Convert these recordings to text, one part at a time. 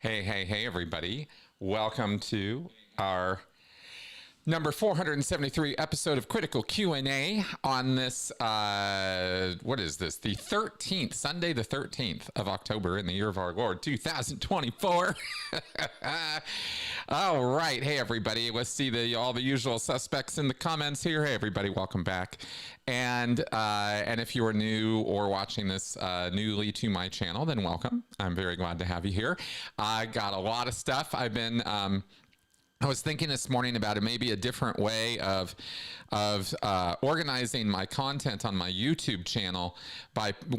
Hey, everybody. Welcome to our number 473 episode of Critical Q&A on this, what is this? The 13th, Sunday the 13th of October in the year of our Lord, 2024. All right. Hey, everybody. Let's see all the usual suspects in the comments here. Hey, everybody. Welcome back. And if you are new or watching this newly to my channel, then welcome. I'm very glad to have you here. I got a lot of stuff. I was thinking this morning about maybe a different way of organizing my content on my YouTube channel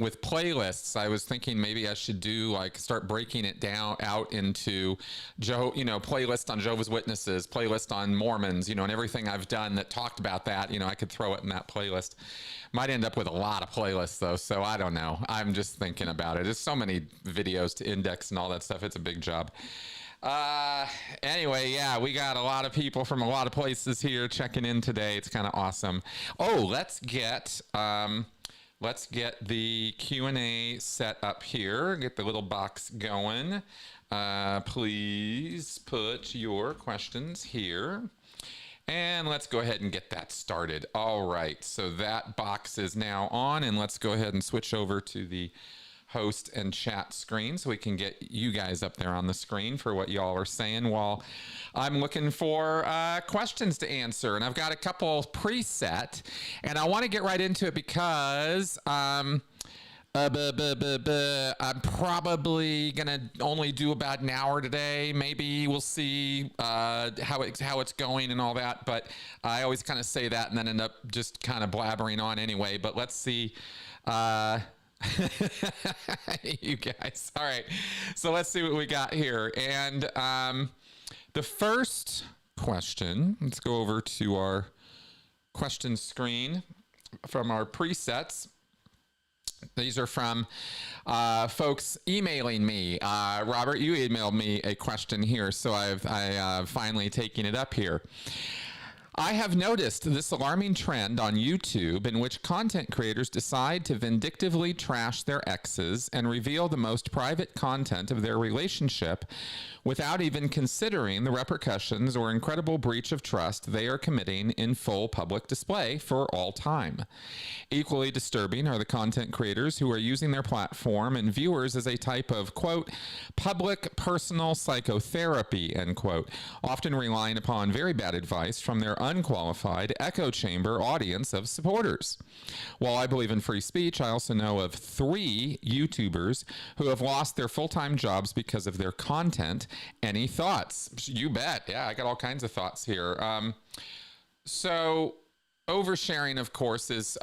with playlists. I was thinking maybe I should start breaking it out into playlist on Jehovah's Witnesses, playlist on Mormons, and everything I've done that talked about that. I could throw it in that playlist. Might end up with a lot of playlists though, so I don't know. I'm just thinking about it. There's so many videos to index and all that stuff. It's a big job. Anyway, yeah, we got a lot of people from a lot of places here checking in today. It's kind of awesome. Oh, let's get the Q&A set up here. Get the little box going. Please put your questions here. And let's go ahead and get that started. All right, so that box is now on, and let's go ahead and switch over to the host and chat screen so we can get you guys up there on the screen for what y'all are saying while I'm looking for questions to answer. And I've got a couple preset, and I want to get right into it because I'm probably gonna only do about an hour today. Maybe we'll see how it's going and all that. But I always kind of say that and then end up just kind of blabbering on anyway. But let's see. You guys. All right. So let's see what we got here. And the first question, let's go over to our question screen from our presets. These are from folks emailing me. Robert, you emailed me a question here, so I've finally taken it up here. I have noticed this alarming trend on YouTube in which content creators decide to vindictively trash their exes and reveal the most private content of their relationship without even considering the repercussions or incredible breach of trust they are committing in full public display for all time. Equally disturbing are the content creators who are using their platform and viewers as a type of, quote, public personal psychotherapy, end quote, often relying upon very bad advice from their unqualified echo chamber audience of supporters. While I believe in free speech, I also know of 3 YouTubers who have lost their full-time jobs because of their content. Any thoughts? You bet. Yeah, I got all kinds of thoughts here. So oversharing, of course, is,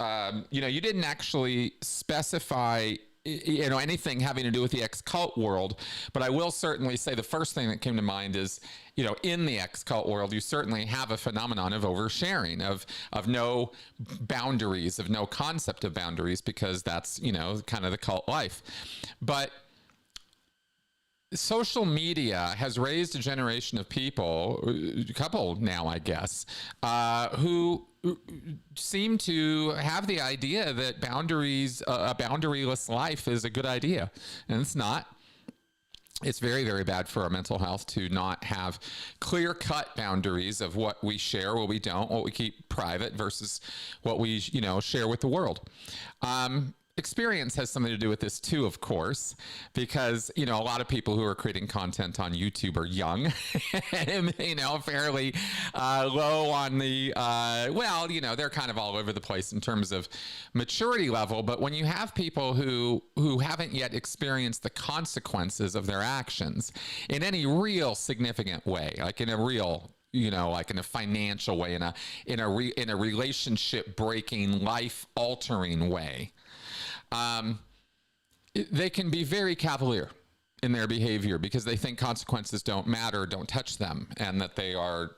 you didn't actually specify anything having to do with the ex-cult world, but I will certainly say the first thing that came to mind is, in the ex-cult world, you certainly have a phenomenon of oversharing, of no boundaries, of no concept of boundaries, because that's, kind of the cult life. But social media has raised a generation of people, a couple now, I guess, who seem to have the idea that boundaries, a boundaryless life is a good idea. And it's not. It's very, very bad for our mental health to not have clear-cut boundaries of what we share, what we don't, what we keep private versus what we, share with the world. Experience has something to do with this too, of course, because, a lot of people who are creating content on YouTube are young and, fairly low on the, they're kind of all over the place in terms of maturity level. But when you have people who haven't yet experienced the consequences of their actions in any real significant way, like in a real, like in a financial way, in a relationship breaking, life altering way, they can be very cavalier in their behavior because they think consequences don't matter, don't touch them, and that they are,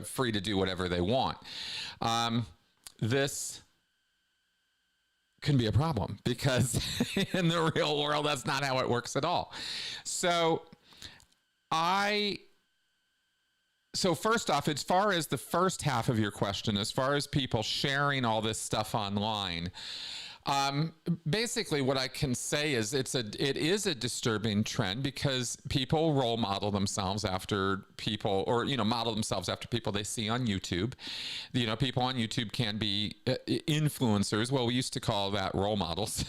free to do whatever they want. This can be a problem because in the real world, that's not how it works at all. So first off, as far as the first half of your question, as far as people sharing all this stuff online, Basically, what I can say is it is a disturbing trend because people role model themselves after people, or model themselves after people they see on YouTube. People on YouTube can be influencers. Well, we used to call that role models,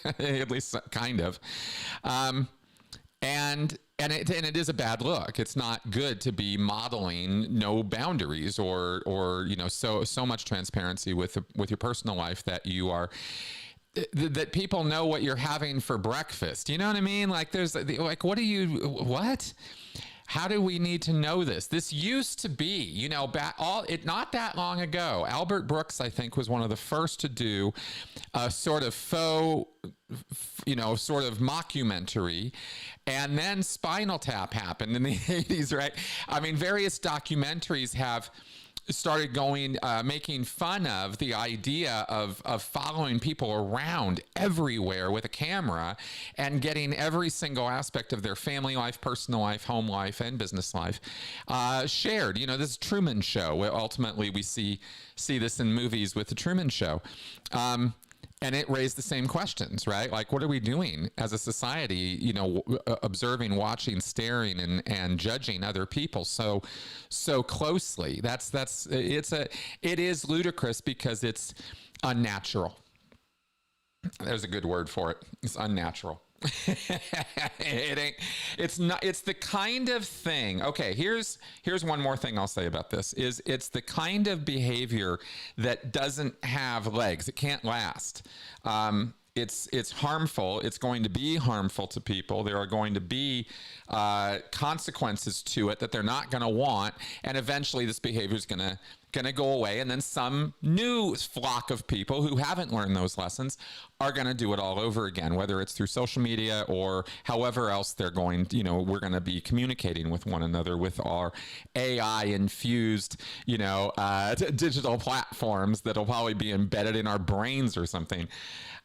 at least kind of. And it is a bad look. It's not good to be modeling no boundaries or so much transparency with your personal life that you are. That people know what you're having for breakfast. You know what I mean? Like there's like, what? How do we need to know this? This used to be, not that long ago. Albert Brooks, I think, was one of the first to do a sort of faux, sort of mockumentary. And then Spinal Tap happened in the 80s, right? I mean, various documentaries have started making fun of the idea of following people around everywhere with a camera and getting every single aspect of their family life, personal life, home life, and business life shared. This Truman Show. Ultimately, we see this in movies with the Truman Show. And it raised the same questions, right? Like, what are we doing as a society, observing, watching, staring, and judging other people so closely? It is ludicrous because it's unnatural. There's a good word for it. It's unnatural. It's the kind of thing. Okay, here's one more thing I'll say about this is it's the kind of behavior that doesn't have legs. It can't last. It's harmful. It's going to be harmful to people. There are going to be consequences to it that they're not going to want, and eventually this behavior is going to go away, and then some new flock of people who haven't learned those lessons are going to do it all over again, whether it's through social media or however else they're going, we're going to be communicating with one another with our AI infused, digital platforms that'll probably be embedded in our brains or something.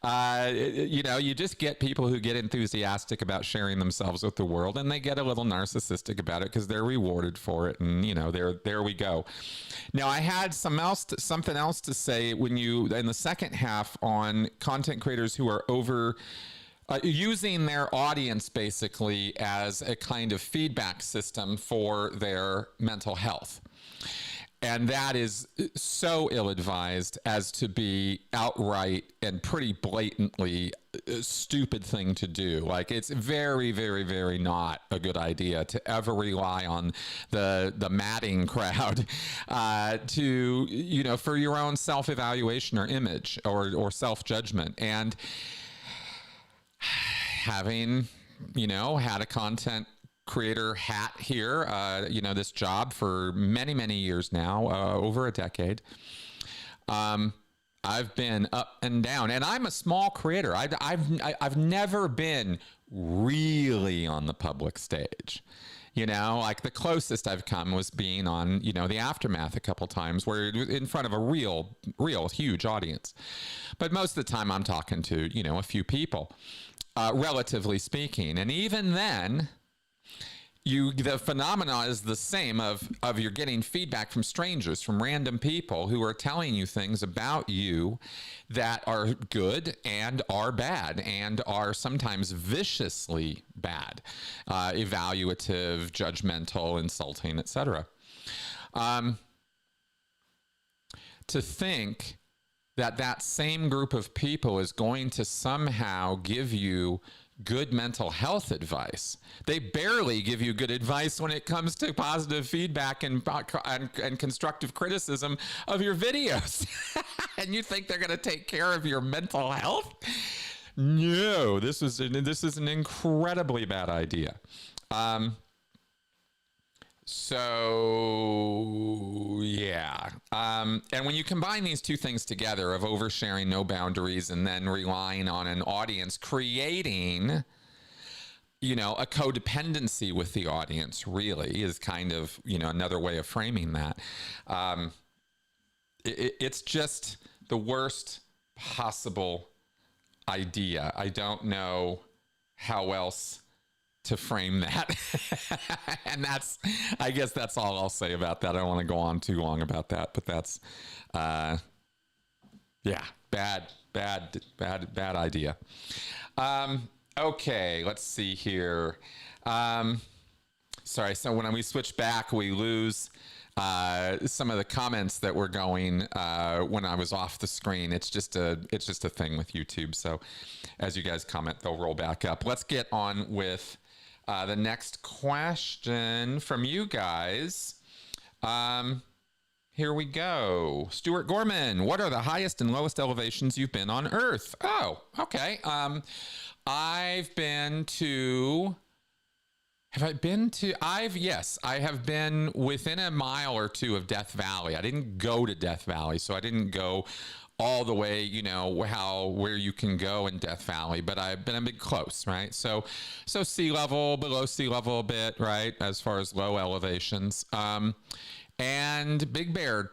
You just get people who get enthusiastic about sharing themselves with the world, and they get a little narcissistic about it because they're rewarded for it, and there we go. Now, I had something else to say in the second half on content creators who are using their audience basically as a kind of feedback system for their mental health. And that is so ill-advised as to be outright and pretty blatantly a stupid thing to do. Like, it's very, very, very not a good idea to ever rely on the matting crowd to, for your own self-evaluation or image or self-judgment. And having, had a content creator hat here, this job for many, many years now, over a decade. I've been up and down, and I'm a small creator. I've never been really on the public stage. Like the closest I've come was being on, the Aftermath a couple times, where in front of a real huge audience. But most of the time I'm talking to, a few people, relatively speaking. And even then, the phenomena is the same of you're getting feedback from strangers, from random people who are telling you things about you that are good and are bad, and are sometimes viciously bad, evaluative, judgmental, insulting, etc. To think that same group of people is going to somehow give you good mental health advice. They barely give you good advice when it comes to positive feedback and constructive criticism of your videos. And you think they're going to take care of your mental health? No, this is an incredibly bad idea. So, yeah. And when you combine these two things together of oversharing, no boundaries, and then relying on an audience, creating, a codependency with the audience really is kind of, another way of framing that. It's just the worst possible idea. I don't know how else to frame that. And I guess that's all I'll say about that. I don't want to go on too long about that, but that's, bad Bad idea. Okay, let's see here. Sorry, so when we switch back, we lose some of the comments that were going when I was off the screen. It's just a thing with YouTube. So as you guys comment, they'll roll back up. Let's get on with the next question from you guys. Here we go. Stuart Gorman, what are the highest and lowest elevations you've been on Earth? Oh, okay. I've been to... Yes, I have been within a mile or two of Death Valley. I didn't go to Death Valley, so I didn't go all the way, you know, where you can go in Death Valley, but I've been a bit close, right? So sea level, below sea level a bit, right? As far as low elevations. And Big Bear,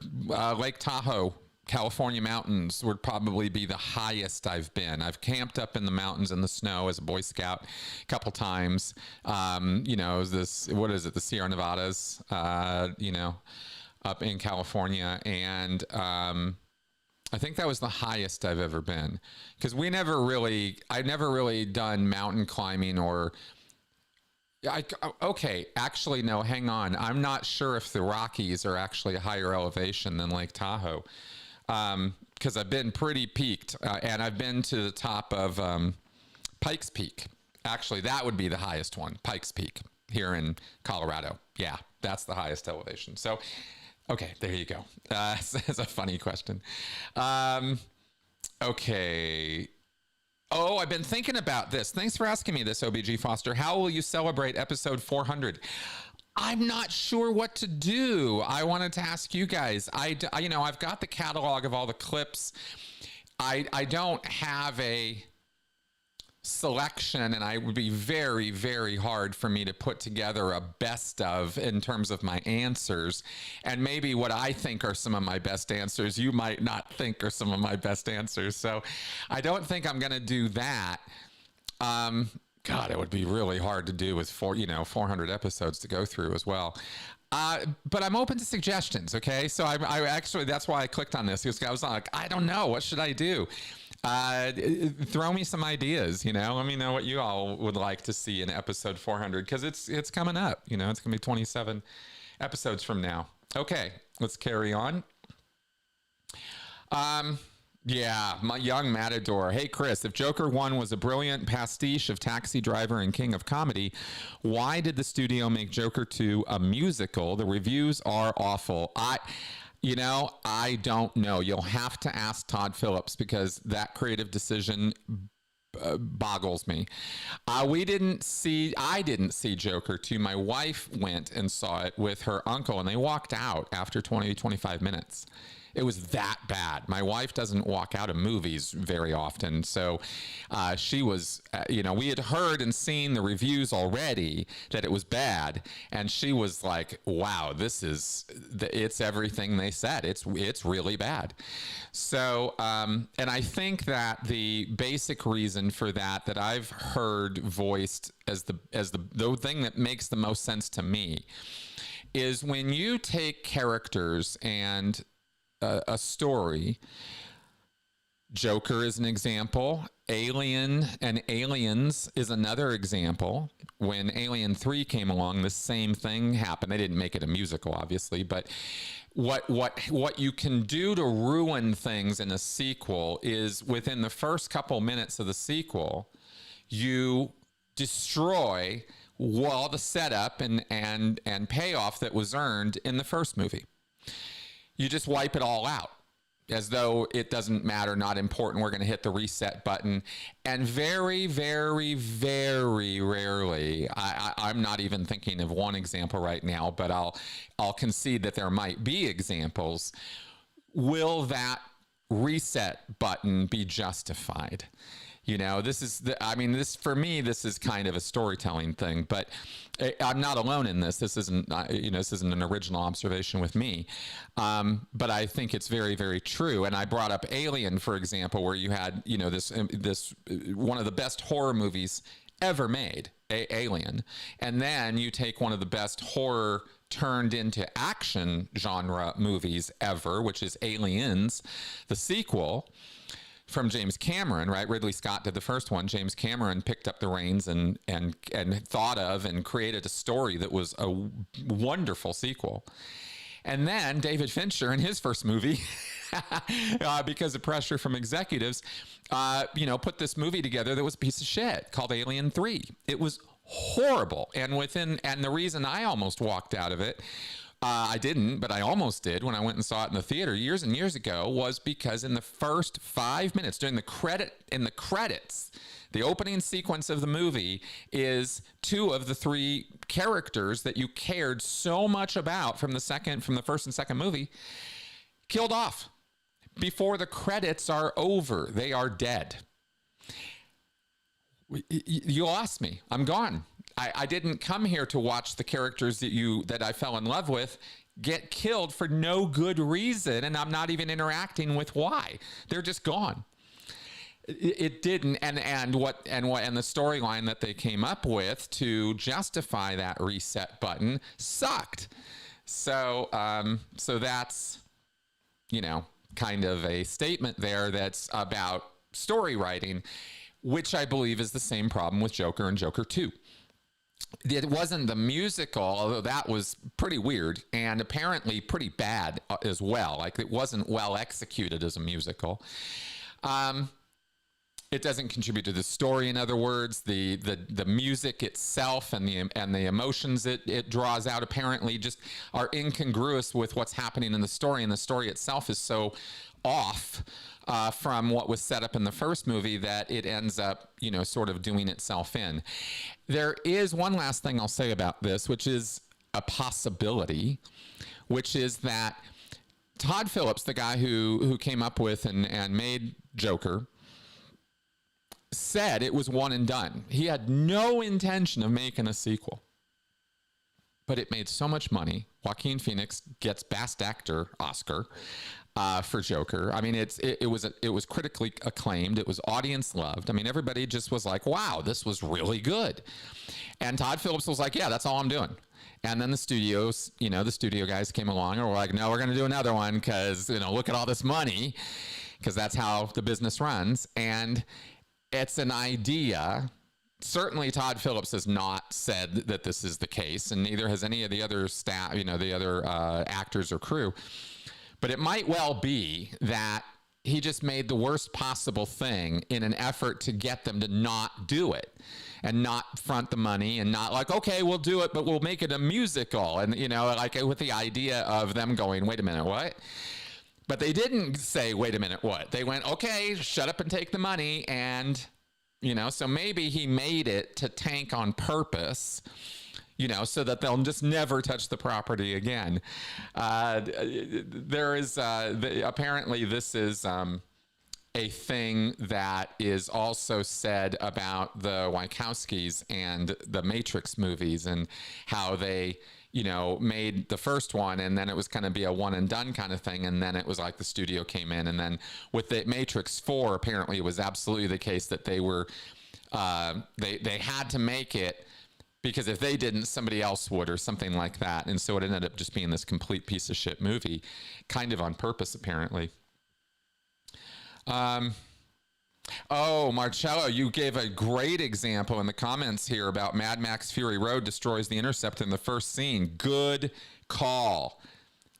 Lake Tahoe, California mountains would probably be the highest I've been. I've camped up in the mountains in the snow as a Boy Scout a couple times. You know, the Sierra Nevadas, you know, up in California. And I think that was the highest I've ever been. Because I've never really done mountain climbing or... okay, actually, no, hang on. I'm not sure if the Rockies are actually a higher elevation than Lake Tahoe. Because I've been pretty peaked, and I've been to the top of Pikes Peak. Actually, that would be the highest one, Pikes Peak, here in Colorado. Yeah, that's the highest elevation. So, okay, there you go. It's a funny question. Okay. Oh, I've been thinking about this. Thanks for asking me this, OBG Foster. How will you celebrate episode 400? I'm not sure what to do. I wanted to ask you guys. You know, I've got the catalog of all the clips. I don't have a selection, and it would be very, very hard for me to put together a best of in terms of my answers. And maybe what I think are some of my best answers, you might not think are some of my best answers. So I don't think I'm going to do that. God, it would be really hard to do with 400 episodes to go through as well. But I'm open to suggestions. Okay. So I actually, that's why I clicked on this, because I was like, I don't know. What should I do? Throw me some ideas, you know, let me know what you all would like to see in episode 400, because it's coming up, you know, it's going to be 27 episodes from now. Okay, let's carry on. Yeah, my young Matador. Hey, Chris, if Joker 1 was a brilliant pastiche of Taxi Driver and King of Comedy, why did the studio make Joker 2 a musical? The reviews are awful. I don't know. You'll have to ask Todd Phillips, because that creative decision boggles me. I didn't see Joker 2. My wife went and saw it with her uncle, and they walked out after 20 to 25 minutes. It was that bad. My wife doesn't walk out of movies very often. So she was, we had heard and seen the reviews already that it was bad. And she was like, wow, it's everything they said. It's really bad. So, and I think that the basic reason for that I've heard voiced as the thing that makes the most sense to me is when you take characters and a story. Joker is an example. Alien and Aliens is another example. When Alien 3 came along, the same thing happened. They didn't make it a musical, obviously, but what you can do to ruin things in a sequel is within the first couple minutes of the sequel, you destroy all the setup and payoff that was earned in the first movie. You just wipe it all out as though it doesn't matter, not important. We're going to hit the reset button. And very, very, very rarely, I'm not even thinking of one example right now, but I'll concede that there might be examples. Will that reset button be justified? You know, this for me, this is kind of a storytelling thing, but I'm not alone in this. This isn't an original observation with me. But I think it's very, very true. And I brought up Alien, for example, where you had, this one of the best horror movies ever made, Alien. And then you take one of the best horror turned into action genre movies ever, which is Aliens, the sequel. from James Cameron, right? Ridley Scott did the first one. James Cameron picked up the reins and thought of and created a story that was a wonderful sequel. And then David Fincher in his first movie, because of pressure from executives, put this movie together that was a piece of shit called Alien 3. It was horrible. And the reason I almost walked out of it, I didn't, but I almost did when I went and saw it in the theater years and years ago, was because in the first 5 minutes during the credits, the opening sequence of the movie is two of the three characters that you cared so much about from the first and second movie killed off. Before the credits are over, they are dead. You lost me. I'm gone. I didn't come here to watch the characters that I fell in love with get killed for no good reason, and I'm not even interacting with why. They're just gone. It didn't, and the storyline that they came up with to justify that reset button sucked. So that's, kind of a statement there that's about story writing, which I believe is the same problem with Joker and Joker 2. It wasn't the musical, although that was pretty weird and apparently pretty bad as well. Like, it wasn't well executed as a musical. It doesn't contribute to the story. In other words, the music itself and the emotions it draws out apparently just are incongruous with what's happening in the story, and the story itself is so off from what was set up in the first movie that it ends up, sort of doing itself in. There is one last thing I'll say about this, which is a possibility, which is that Todd Phillips, the guy who came up with and made Joker, said it was one and done. He had no intention of making a sequel. But it made so much money. Joaquin Phoenix gets Best Actor Oscar for Joker. I mean, it was critically acclaimed. It was audience loved. I mean, everybody just was like, wow, this was really good. And Todd Phillips was like, yeah, that's all I'm doing. And then the studio guys came along and were like, no, we're going to do another one because, look at all this money, because that's how the business runs. And it's an idea. Certainly Todd Phillips has not said that this is the case, and neither has any of the other staff, the other actors or crew. But it might well be that he just made the worst possible thing in an effort to get them to not do it and not front the money and not like, okay, we'll do it, but we'll make it a musical. And, like with the idea of them going, wait a minute, what? But they didn't say, wait a minute, what? They went, okay, shut up and take the money. And, so maybe he made it to tank on purpose, so that they'll just never touch the property again. There is, apparently this is a thing that is also said about the Wachowskis and the Matrix movies and how they, made the first one and then it was going to be a one and done kind of thing. And then it was like the studio came in, and then with the Matrix 4, apparently it was absolutely the case that they were, they had to make it because if they didn't, somebody else would or something like that. And so it ended up just being this complete piece of shit movie, kind of on purpose, apparently. Oh, Marcello, you gave a great example in the comments here about Mad Max Fury Road destroys the Interceptor in the first scene. Good call.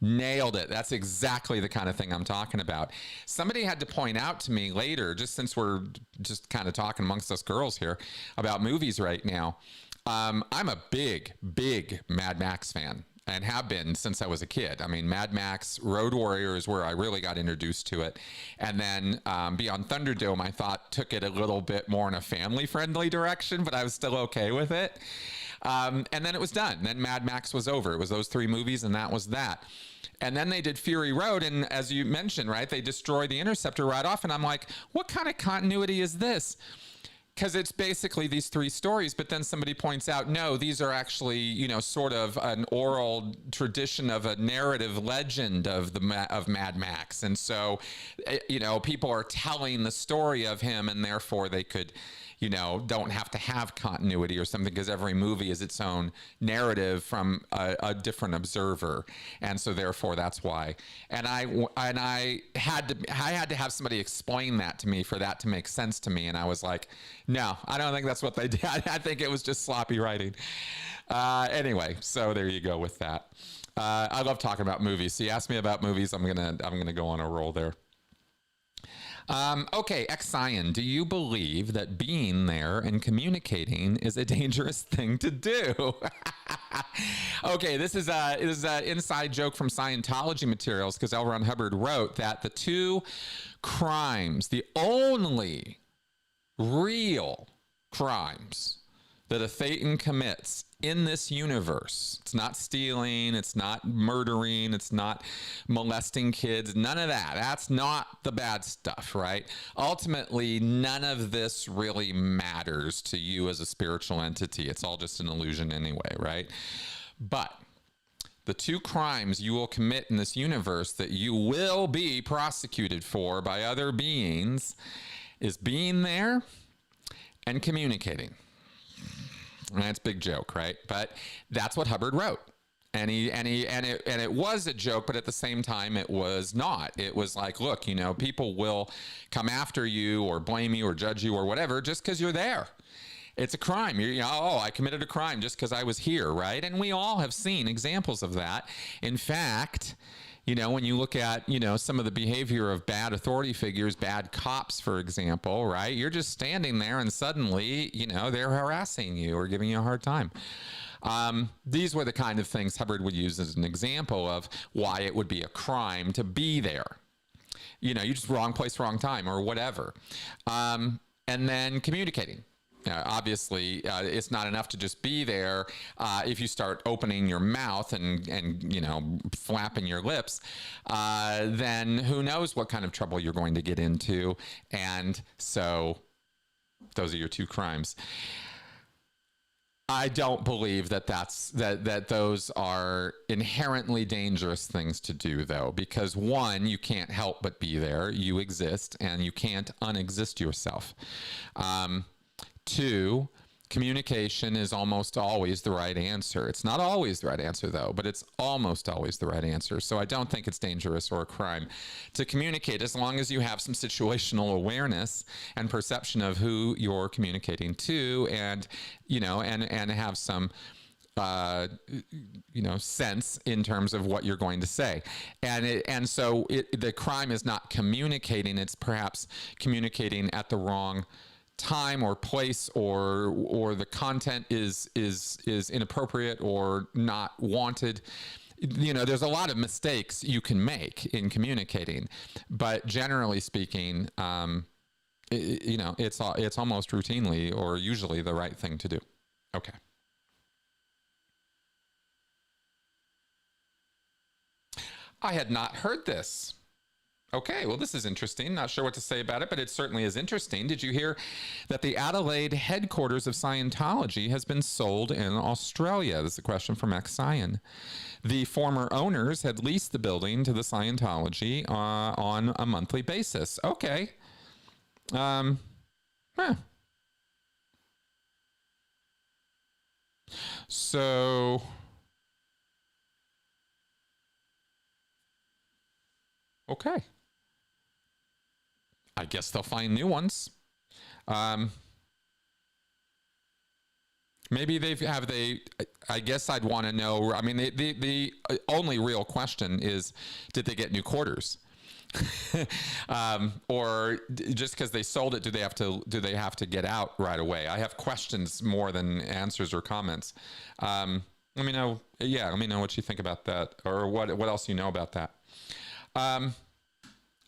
Nailed it. That's exactly the kind of thing I'm talking about. Somebody had to point out to me later, just since we're just kind of talking amongst us girls here about movies right now. I'm a big, big Mad Max fan and have been since I was a kid. I mean, Mad Max Road Warrior is where I really got introduced to it. And then Beyond Thunderdome, I thought, took it a little bit more in a family-friendly direction, but I was still okay with it. And then it was done. Then Mad Max was over. It was those three movies, and that was that. And then they did Fury Road, and as you mentioned, right, they destroyed the Interceptor right off, and I'm like, what kind of continuity is this? Because it's basically these three stories, but then somebody points out, no, these are actually, sort of an oral tradition of a narrative legend of Mad Max. And so, people are telling the story of him, and therefore they could, don't have to have continuity or something, because every movie is its own narrative from a different observer. And so therefore that's why. And I had to have somebody explain that to me for that to make sense to me. And I was like, no, I don't think that's what they did. I think it was just sloppy writing. Anyway, so there you go with that. I love talking about movies. So you asked me about movies, I'm gonna go on a roll there. Okay, Xion, do you believe that being there and communicating is a dangerous thing to do? Okay, this is an inside joke from Scientology materials, because L. Ron Hubbard wrote that the two crimes, the only real crimes that a Thetan commits in this universe, it's not stealing, it's not murdering, it's not molesting kids, none of that. That's not the bad stuff, right? Ultimately, none of this really matters to you as a spiritual entity. It's all just an illusion anyway, right? But the two crimes you will commit in this universe that you will be prosecuted for by other beings is being there and communicating. And that's a big joke, right? But that's what Hubbard wrote. And it was a joke, but at the same time, it was not. It was like, look, people will come after you or blame you or judge you or whatever just because you're there. It's a crime. I committed a crime just because I was here, right? And we all have seen examples of that. In fact, when you look at, some of the behavior of bad authority figures, bad cops, for example, right? You're just standing there and suddenly, they're harassing you or giving you a hard time. These were the kind of things Hubbard would use as an example of why it would be a crime to be there. You just wrong place, wrong time or whatever. And then communicating. Obviously, it's not enough to just be there. If you start opening your mouth and flapping your lips, then who knows what kind of trouble you're going to get into. And so those are your two crimes. I don't believe that those are inherently dangerous things to do, though, because one, you can't help but be there. You exist, and you can't unexist yourself. Two, communication is almost always the right answer. It's not always the right answer, though, but it's almost always the right answer. So I don't think it's dangerous or a crime to communicate, as long as you have some situational awareness and perception of who you're communicating to, and and have some sense in terms of what you're going to say. And so the crime is not communicating, it's perhaps communicating at the wrong time or place, or the content is inappropriate or not wanted. There's a lot of mistakes you can make in communicating, but generally speaking, it's almost routinely or usually the right thing to do. Okay. I had not heard this. Okay, well, this is interesting. Not sure what to say about it, but it certainly is interesting. Did you hear that the Adelaide headquarters of Scientology has been sold in Australia? This is a question from Xion. The former owners had leased the building to the Scientology on a monthly basis. Okay. So... okay. I guess they'll find new ones. Maybe I guess I'd want to know. I mean, the only real question is, did they get new quarters? Or just because they sold it, do they have to get out right away? I have questions more than answers or comments. Let me know. Yeah, let me know what you think about that, or what else you know about that.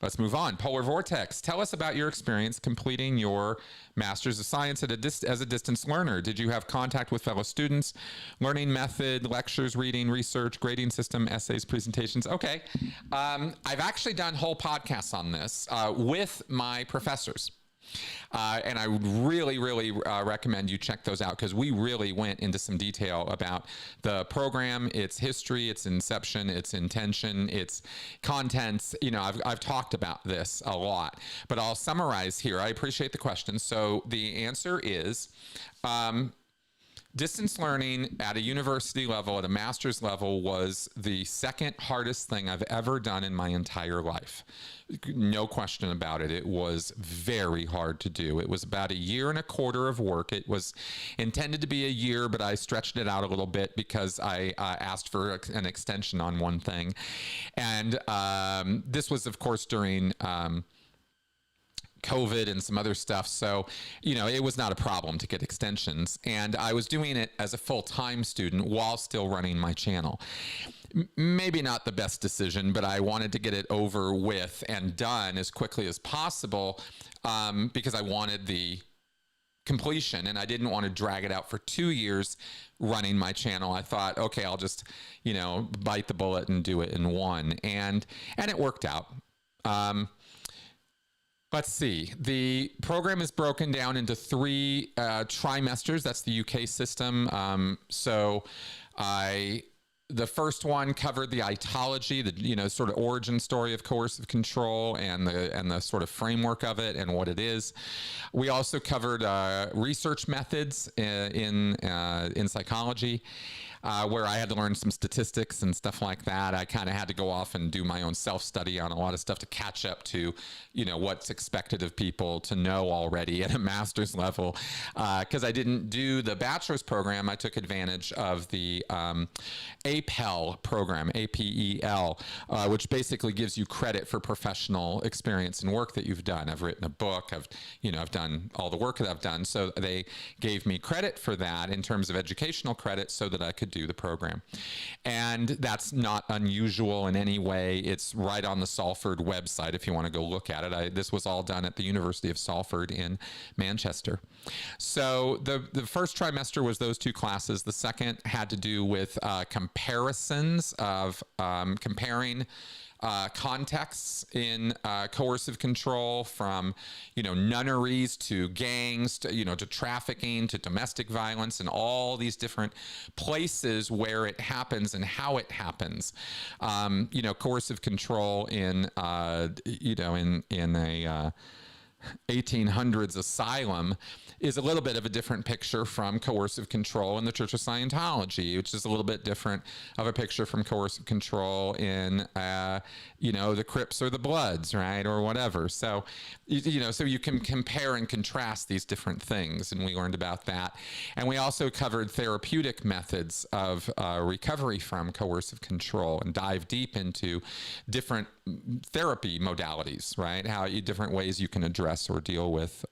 Let's move on. Polar Vortex. Tell us about your experience completing your Master's of Science as a distance learner. Did you have contact with fellow students, learning method, lectures, reading, research, grading system, essays, presentations? Okay. I've actually done whole podcasts on this with my professors. And I would really, really recommend you check those out, because we really went into some detail about the program, its history, its inception, its intention, its contents. You know, I've talked about this a lot, but I'll summarize here. I appreciate the question. So the answer is, distance learning at a university level, at a master's level, was the second hardest thing I've ever done in my entire life. No question about it. It was very hard to do. It was about 1.25 years of work. It was intended to be a year, but I stretched it out a little bit because I asked for an extension on one thing. And this was, of course, during COVID and some other stuff. So, you know, it was not a problem to get extensions. And I was doing it as a full-time student while still running my channel. Maybe not the best decision, but I wanted to get it over with and done as quickly as possible, because I wanted the completion, and I didn't want to drag it out for 2 years running my channel. I thought, okay, I'll just, you know, bite the bullet and do it in one. And it worked out. Let's see. The program is broken down into 3 trimesters. That's the UK system. The first one covered the itology, the, you know, sort of origin story of coercive control, and the sort of framework of it and what it is. We also covered research methods in psychology, where I had to learn some statistics and stuff like that. I kind of had to go off and do my own self-study on a lot of stuff to catch up to, you know, what's expected of people to know already at a master's level. Because I didn't do the bachelor's program, I took advantage of the APEL program, APEL, which basically gives you credit for professional experience and work that you've done. I've written a book, I've done all the work that I've done. So they gave me credit for that in terms of educational credit so that I could do the program. And that's not unusual in any way. It's right on the Salford website if you want to go look at it. This was all done at the University of Salford in Manchester. So the first trimester was those 2 classes. The second had to do with comparisons of comparing contexts in coercive control, from, you know, nunneries to gangs to, you know, to trafficking to domestic violence, and all these different places where it happens and how it happens. You know, coercive control in you know, in a 1800s asylum is a little bit of a different picture from coercive control in the Church of Scientology, which is a little bit different of a picture from coercive control in, you know, the Crips or the Bloods, right, or whatever. So, you know, so you can compare and contrast these different things, and we learned about that. And we also covered therapeutic methods of recovery from coercive control, and dive deep into different therapy modalities, right, different ways you can address or deal with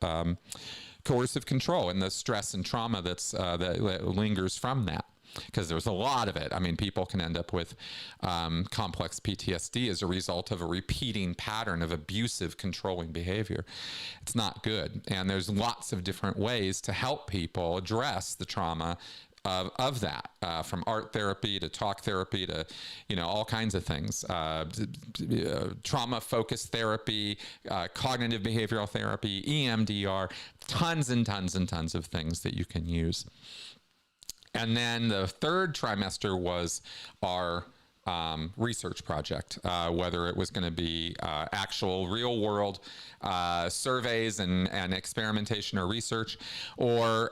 coercive control and the stress and trauma that lingers from that, because there's a lot of it. I mean, people can end up with complex PTSD as a result of a repeating pattern of abusive, controlling behavior. It's not good. And there's lots of different ways to help people address the trauma of that, from art therapy to talk therapy to, you know, all kinds of things, trauma-focused therapy, cognitive behavioral therapy, EMDR, tons and tons and tons of things that you can use. And then the third trimester was our research project, whether it was going to be actual real-world surveys and experimentation or research, or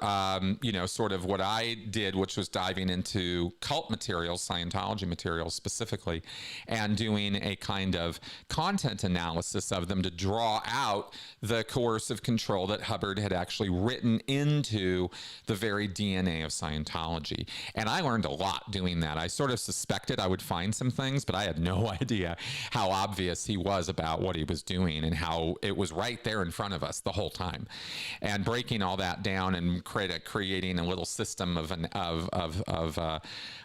you know, sort of what I did, which was diving into cult materials, Scientology materials specifically, and doing a kind of content analysis of them to draw out the coercive control that Hubbard had actually written into the very DNA of Scientology. And I learned a lot doing that. I sort of suspected I would find some things, but I had no idea how obvious he was about what he was doing, and how it was right there in front of us the whole time. And breaking all that down and creating a little system of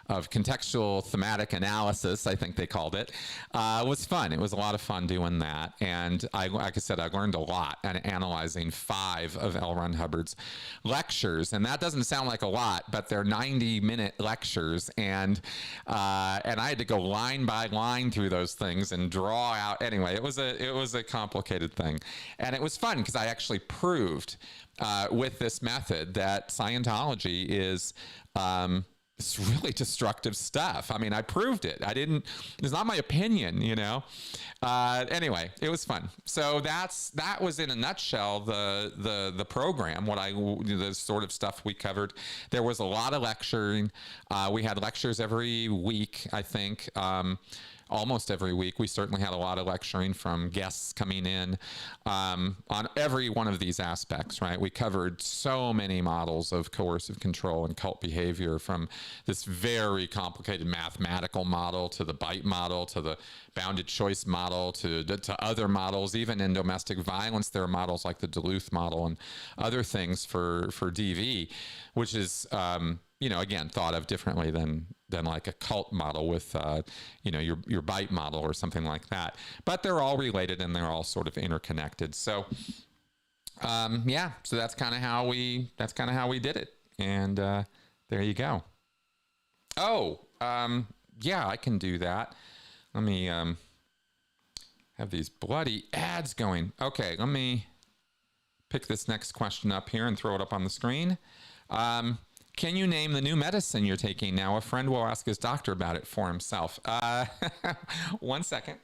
contextual thematic analysis, I think they called it, was fun. It was a lot of fun doing that. And like I said, I learned a lot and analyzing 5 of L. Ron Hubbard's lectures. And that doesn't sound like a lot, but they're 90-minute lectures. And I had to go line by line through those things and draw out. Anyway, it was a complicated thing. And it was fun because I actually proved with this method that Scientology is it's really destructive stuff. I mean, I proved it. It's not my opinion, you know. Anyway, it was fun. So that was in a nutshell the program. The sort of stuff we covered. There was a lot of lecturing. We had lectures every week, I think. Almost every week. We certainly had a lot of lecturing from guests coming in on every one of these aspects, right? We covered so many models of coercive control and cult behavior, from this very complicated mathematical model to the bite model to the bounded choice model to other models. Even in domestic violence, there are models like the Duluth model and other things for DV, which is, again, thought of differently than like a cult model with, your bite model or something like that. But they're all related and they're all sort of interconnected. So, so that's kind of how we did it. And there you go. Oh, I can do that. Let me have these bloody ads going. Okay, let me pick this next question up here and throw it up on the screen. Can you name the new medicine you're taking now? A friend will ask his doctor about it for himself. 1 second.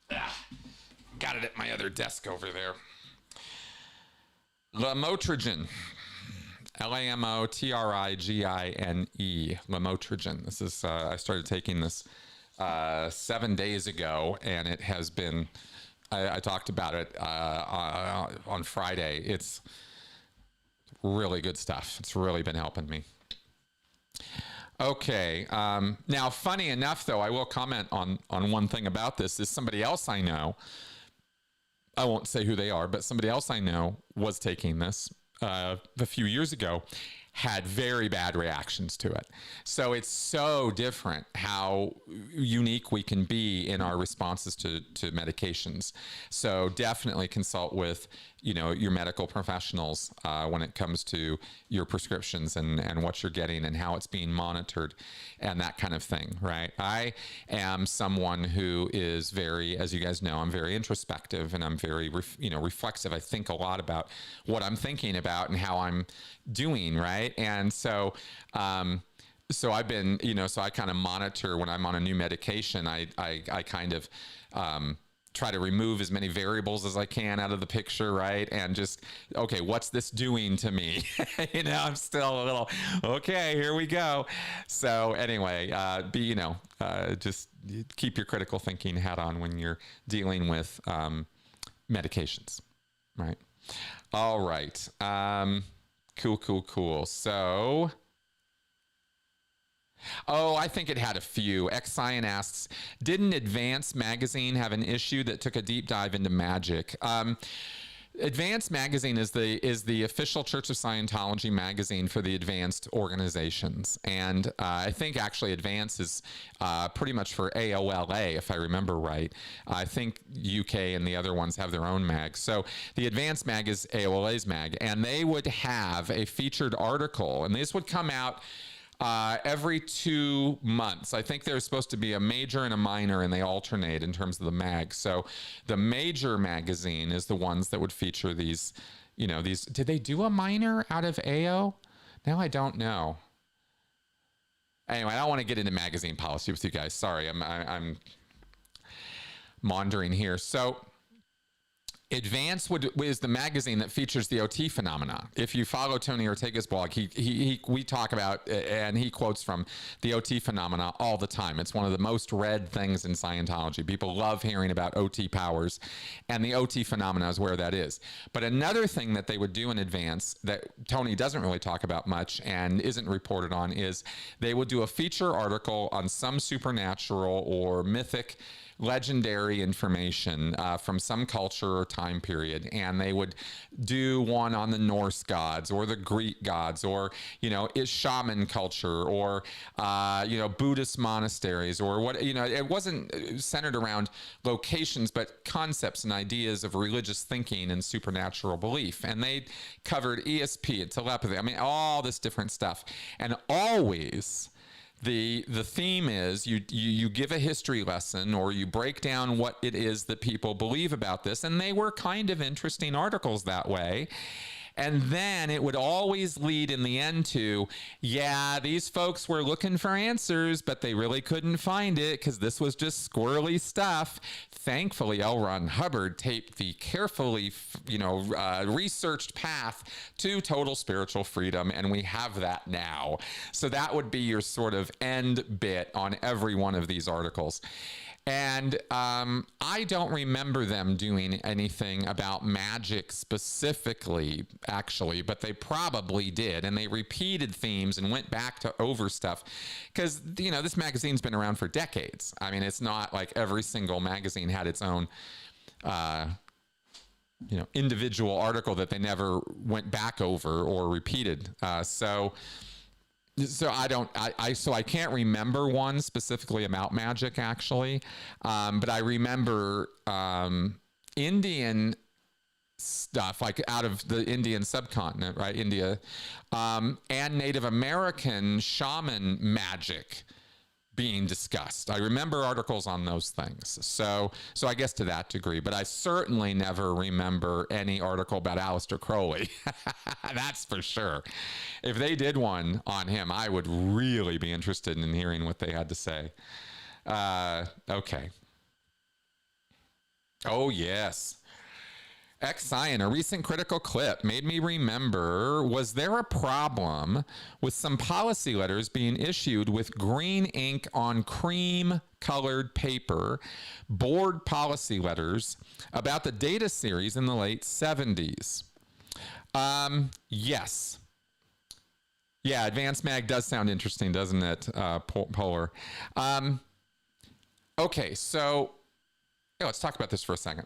Got it at my other desk over there. Lamotrigine. Lamotrigine. Lamotrigine. This is, I started taking this 7 days ago, and it has been, I talked about it on Friday. It's really good stuff. It's really been helping me. Okay. Now, funny enough, though, I will comment on one thing about this. Is somebody else I know, I won't say who they are, but somebody else I know was taking this a few years ago, had very bad reactions to it. So it's so different how unique we can be in our responses to medications. So definitely consult with, your medical professionals when it comes to your prescriptions and what you're getting and how it's being monitored and that kind of thing, right? I am someone who is very, as you guys know, I'm very introspective and I'm very, reflexive. I think a lot about what I'm thinking about and how I'm doing, right? And so, so I've been, so I kind of monitor when I'm on a new medication. I kind of try to remove as many variables as I can out of the picture, right? And just, okay, what's this doing to me? I'm still a little, okay, here we go. So anyway, just keep your critical thinking hat on when you're dealing with medications, right? All right. Cool. So, I think it had a few. X-Scion asks, didn't Advance magazine have an issue that took a deep dive into magic? Advance magazine is the official Church of Scientology magazine for the advanced organizations. And I think actually Advance is pretty much for AOLA, if I remember right. I think UK and the other ones have their own mag. So the Advance mag is AOLA's mag, and they would have a featured article, and this would come out every 2 months. I think there's supposed to be a major and a minor, and they alternate in terms of the mag. So the major magazine is the ones that would feature these, did they do a minor out of AO? Now I don't know. Anyway, I don't want to get into magazine policy with you guys. Sorry, I'm maundering here. So Advance is the magazine that features the OT phenomena. If you follow Tony Ortega's blog, we talk about, and he quotes from the OT phenomena all the time. It's one of the most read things in Scientology. People love hearing about OT powers, and the OT phenomena is where that is. But another thing that they would do in Advance that Tony doesn't really talk about much and isn't reported on is they would do a feature article on some supernatural or mythic legendary information from some culture or time period, and they would do one on the Norse gods or the Greek gods, or is shaman culture, or Buddhist monasteries, or what. It wasn't centered around locations, but concepts and ideas of religious thinking and supernatural belief. And they covered ESP and telepathy. I mean, all this different stuff, and always the theme is you give a history lesson, or you break down what it is that people believe about this. And they were kind of interesting articles that way. And then it would always lead in the end to, yeah, these folks were looking for answers, but they really couldn't find it because this was just squirrely stuff. Thankfully, L. Ron Hubbard taped the carefully, researched path to total spiritual freedom, and we have that now. So that would be your sort of end bit on every one of these articles. And I don't remember them doing anything about magic specifically, actually, but they probably did. And they repeated themes and went back to over stuff because, this magazine's been around for decades. I mean, it's not like every single magazine had its own, individual article that they never went back over or repeated. So I can't remember one specifically about magic, actually, but I remember Indian stuff, like out of the Indian subcontinent, right? India, and Native American shaman magic being discussed. I remember articles on those things. So I guess to that degree, but I certainly never remember any article about Aleister Crowley. That's for sure. If they did one on him, I would really be interested in hearing what they had to say. Okay. Oh, yes. X-Scion, a recent critical clip made me remember, was there a problem with some policy letters being issued with green ink on cream-colored paper, board policy letters about the data series in the late 70s? Yes. Yeah, Advanced Mag does sound interesting, doesn't it, Polar? Okay, so let's talk about this for a second.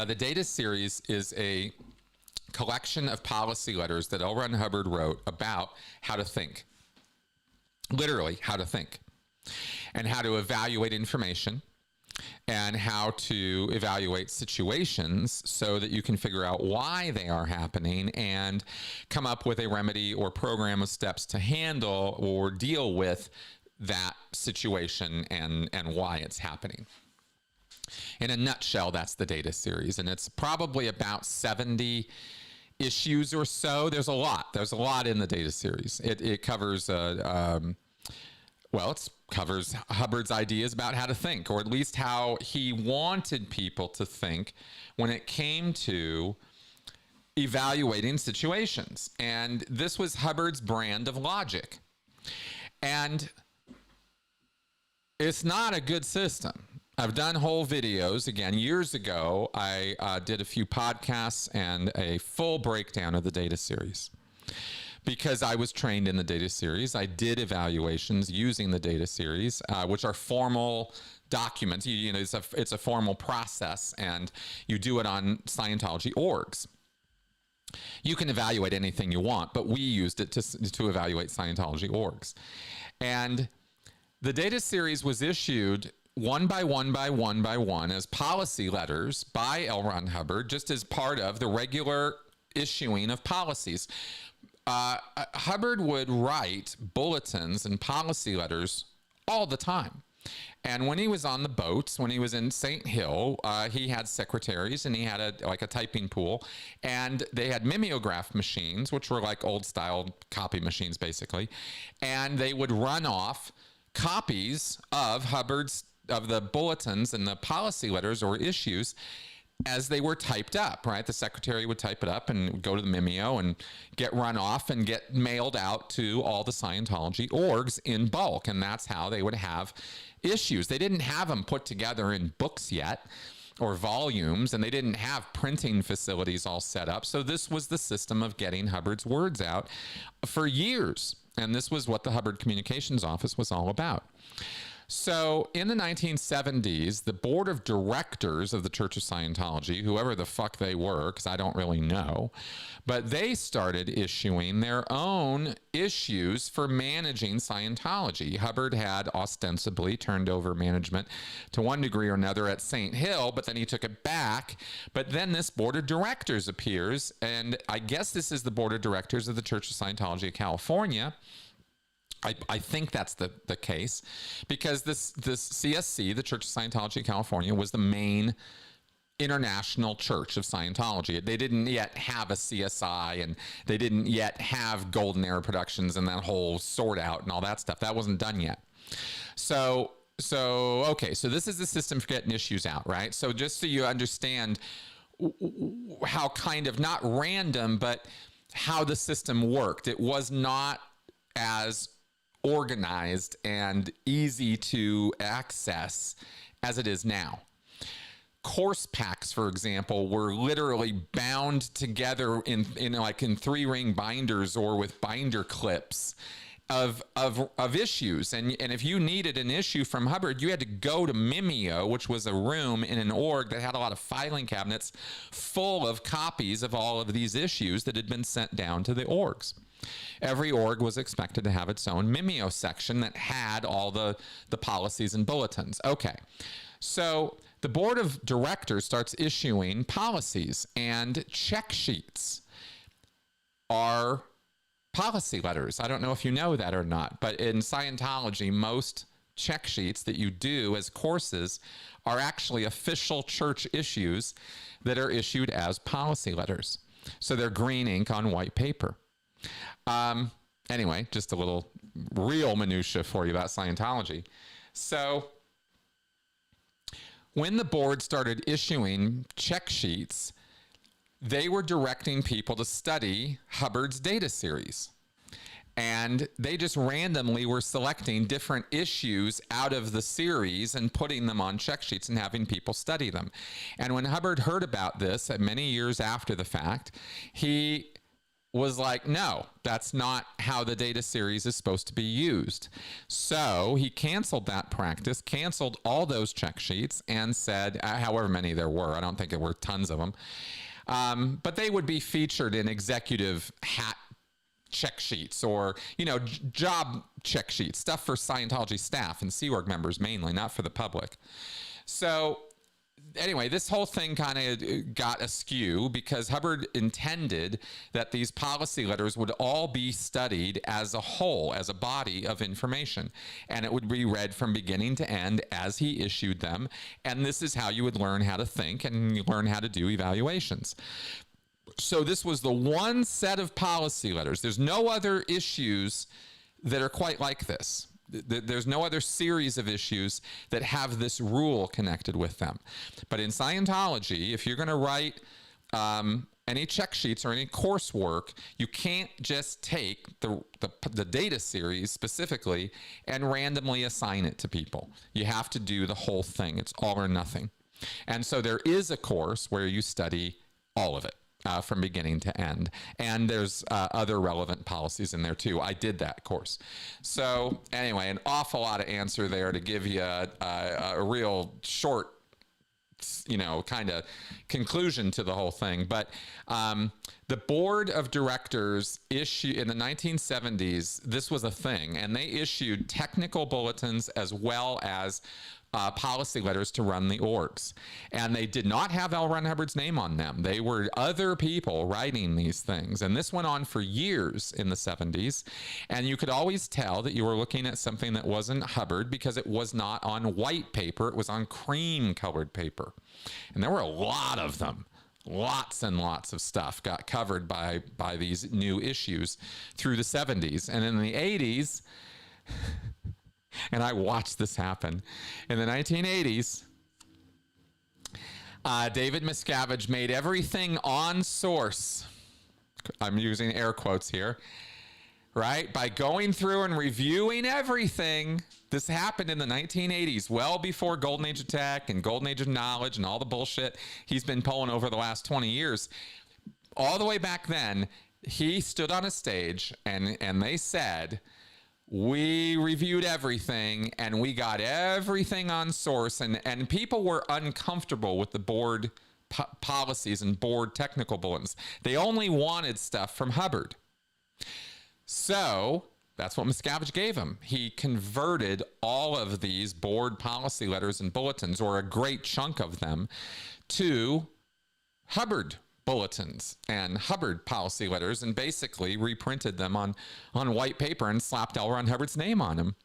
The data series is a collection of policy letters that L. Ron Hubbard wrote about how to think. Literally, how to think. And how to evaluate information. And how to evaluate situations so that you can figure out why they are happening and come up with a remedy or program of steps to handle or deal with that situation and why it's happening. In a nutshell, that's the data series, and it's probably about 70 issues or so. There's a lot in the data series. It covers, it covers Hubbard's ideas about how to think, or at least how he wanted people to think when it came to evaluating situations. And this was Hubbard's brand of logic. And it's not a good system. I've done whole videos. Again, years ago, I did a few podcasts and a full breakdown of the data series. Because I was trained in the data series, I did evaluations using the data series, which are formal documents. It's a formal process, and you do it on Scientology orgs. You can evaluate anything you want, but we used it to evaluate Scientology orgs. And the data series was issued one by one by one by one as policy letters by L. Ron Hubbard, just as part of the regular issuing of policies. Hubbard would write bulletins and policy letters all the time. And when he was on the boats, when he was in St. Hill, he had secretaries and he had a typing pool, and they had mimeograph machines, which were like old style copy machines basically. And they would run off copies of the bulletins and the policy letters or issues as they were typed up, right? The secretary would type it up and go to the Vimeo and get run off and get mailed out to all the Scientology orgs in bulk. And that's how they would have issues. They didn't have them put together in books yet or volumes, and they didn't have printing facilities all set up. So this was the system of getting Hubbard's words out for years. And this was what the Hubbard Communications Office was all about. So in the 1970s, the board of directors of the Church of Scientology, whoever the fuck they were, because I don't really know, but they started issuing their own issues for managing Scientology. Hubbard had ostensibly turned over management to one degree or another at St. Hill, but then he took it back. But then this board of directors appears, and I guess this is the board of directors of the Church of Scientology of California. I think that's the case, because this CSC, the Church of Scientology of California, was the main international church of Scientology. They didn't yet have a CSI, and they didn't yet have Golden Era Productions and that whole sort out and all that stuff. That wasn't done yet. So this is the system for getting issues out, right? So just so you understand how kind of not random, but how the system worked. It was not as organized and easy to access as it is now. Course packs, for example, were literally bound together in 3-ring binders or with binder clips of issues. And if you needed an issue from Hubbard, you had to go to Vimeo, which was a room in an org that had a lot of filing cabinets full of copies of all of these issues that had been sent down to the orgs. Every org was expected to have its own Vimeo section that had all the policies and bulletins. Okay, so the board of directors starts issuing policies, and check sheets are policy letters. I don't know if you know that or not, but in Scientology, most check sheets that you do as courses are actually official church issues that are issued as policy letters. So they're green ink on white paper. Anyway, just a little real minutia for you about Scientology. So when the board started issuing check sheets, they were directing people to study Hubbard's data series. And they just randomly were selecting different issues out of the series and putting them on check sheets and having people study them. And when Hubbard heard about this, many years after the fact, he was like, no, that's not how the data series is supposed to be used. So he canceled that practice, canceled all those check sheets, and said, however many there were, I don't think there were tons of them, but they would be featured in executive hat check sheets or, job check sheets, stuff for Scientology staff and Sea Org members mainly, not for the public. So anyway, this whole thing kind of got askew because Hubbard intended that these policy letters would all be studied as a whole, as a body of information, and it would be read from beginning to end as he issued them. And this is how you would learn how to think and you learn how to do evaluations. So this was the one set of policy letters. There's no other issues that are quite like this. There's no other series of issues that have this rule connected with them. But in Scientology, if you're going to write any check sheets or any coursework, you can't just take the data series specifically and randomly assign it to people. You have to do the whole thing. It's all or nothing. And so there is a course where you study all of it. From beginning to end. And there's other relevant policies in there too. I did that course. So anyway, an awful lot of answer there to give you a real short, kind of conclusion to the whole thing. But the board of directors issued in the 1970s, this was a thing, and they issued technical bulletins as well as policy letters to run the orgs. And they did not have L. Ron Hubbard's name on them. They were other people writing these things. And this went on for years in the 70s. And you could always tell that you were looking at something that wasn't Hubbard because it was not on white paper. It was on cream colored paper. And there were a lot of them. Lots and lots of stuff got covered by these new issues through the 70s. And in the 80s, and I watched this happen. In the 1980s, David Miscavige made everything on source. I'm using air quotes here, right? By going through and reviewing everything. This happened in the 1980s, well before Golden Age of Tech and Golden Age of Knowledge and all the bullshit he's been pulling over the last 20 years. All the way back then, he stood on a stage and they said, we reviewed everything and we got everything on source, and people were uncomfortable with the board policies and board technical bulletins. They only wanted stuff from Hubbard. So that's what Miscavige gave him. He converted all of these board policy letters and bulletins, or a great chunk of them, to Hubbard bulletins and Hubbard policy letters, and basically reprinted them on white paper and slapped L. Ron Hubbard's name on them.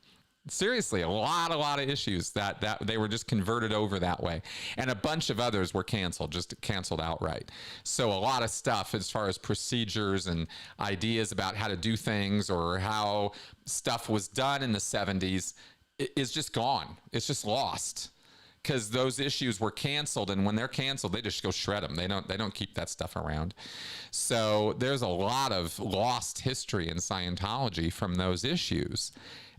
Seriously, a lot of issues that they were just converted over that way. And a bunch of others were canceled, just canceled outright. So a lot of stuff as far as procedures and ideas about how to do things, or how stuff was done in the 70s, is just gone. It's just lost, because those issues were canceled, and when they're canceled, they just go shred them. They don't keep that stuff around. So there's a lot of lost history in Scientology from those issues,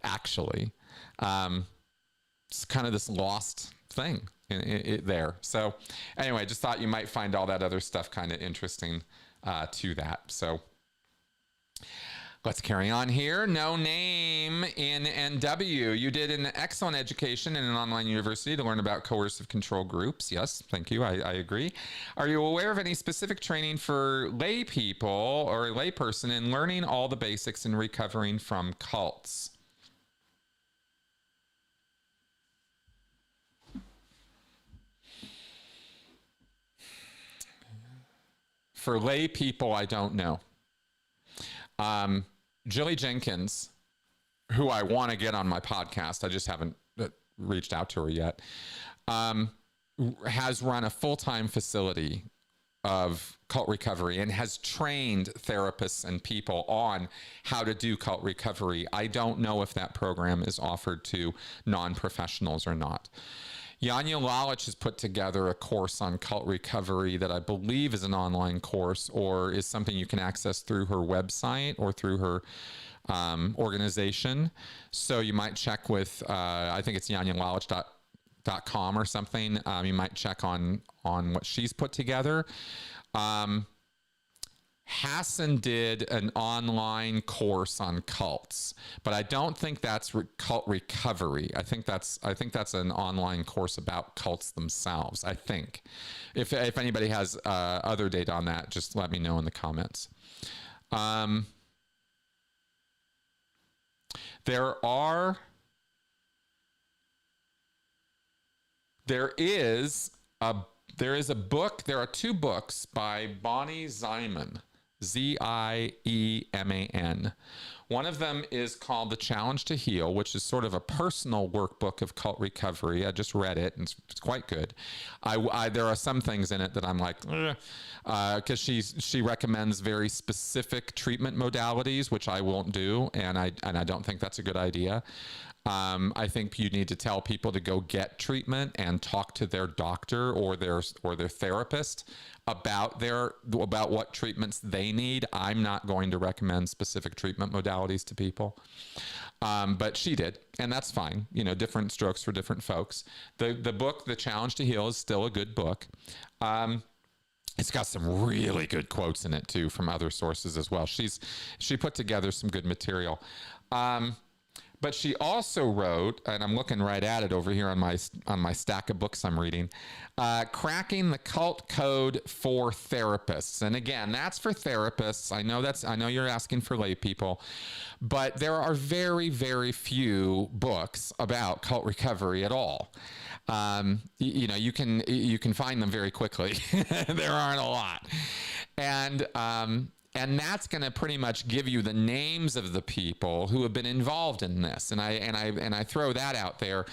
actually. It's kind of this lost thing there. So anyway, just thought you might find all that other stuff kind of interesting to that. So let's carry on here. No name in NW. You did an excellent education in an online university to learn about coercive control groups. Yes, thank you. I agree. Are you aware of any specific training for lay people or a lay person in learning all the basics in recovering from cults? For lay people, I don't know. Jilly Jenkins, who I want to get on my podcast, I just haven't reached out to her yet, has run a full-time facility of cult recovery and has trained therapists and people on how to do cult recovery. I don't know if that program is offered to non-professionals or not. Yanya Lalich has put together a course on cult recovery that I believe is an online course, or is something you can access through her website or through her organization. So you might check with, I think it's yanyalalich.com or something. You might check on what she's put together. Hassan did an online course on cults, but I don't think that's cult recovery. I think that's an online course about cults themselves. I think, if anybody has other data on that, just let me know in the comments. There is a book. There are two books by Bonnie Ziman. Zieman. One of them is called The Challenge to Heal, which is sort of a personal workbook of cult recovery. I just read it, and it's quite good. There are some things in it that I'm like, because she recommends very specific treatment modalities, which I won't do, and I don't think that's a good idea. I think you need to tell people to go get treatment and talk to their doctor or their therapist about what treatments they need. I'm not going to recommend specific treatment modalities to people, but she did, and that's fine. You know, different strokes for different folks. The book, The Challenge to Heal, is still a good book. It's got some really good quotes in it too from other sources as well. She put together some good material. But she also wrote, and I'm looking right at it over here on my stack of books I'm reading, Cracking the Cult Code for Therapists. And again, that's for therapists. I know you're asking for lay people, but there are very, very few books about cult recovery at all. You can find them very quickly. There aren't a lot. And that's going to pretty much give you the names of the people who have been involved in this. And I throw that out there.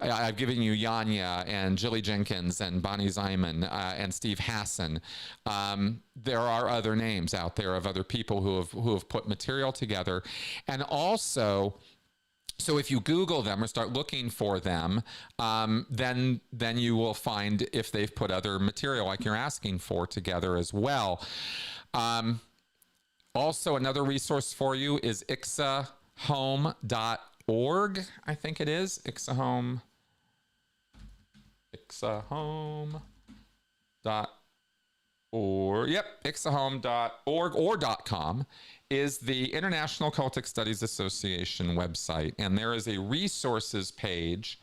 I've given you Yanya and Jilly Jenkins and Bonnie Ziman and Steve Hassan. There are other names out there of other people who have put material together. And also, so if you Google them or start looking for them, then you will find if they've put other material like you're asking for together as well. Also, another resource for you is ixahome.org, I think it is. ixahome.org. or ixahome.org or .com is the International Cultic Studies Association website, and there is a resources page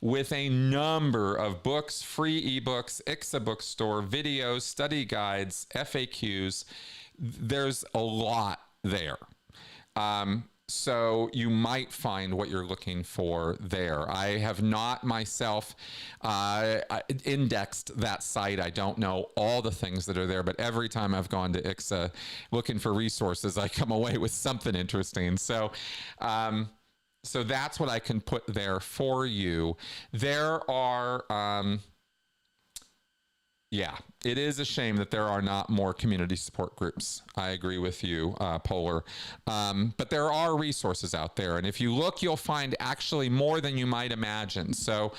with a number of books, free ebooks, IXA bookstore, videos, study guides, FAQs. There's a lot there. So you might find what you're looking for there. I have not myself indexed that site. I don't know all the things that are there, but every time I've gone to IXA looking for resources, I come away with something interesting. So, so that's what I can put there for you. There are, yeah, it is a shame that there are not more community support groups. I agree with you, Polar. But there are resources out there. And if you look, you'll find actually more than you might imagine. So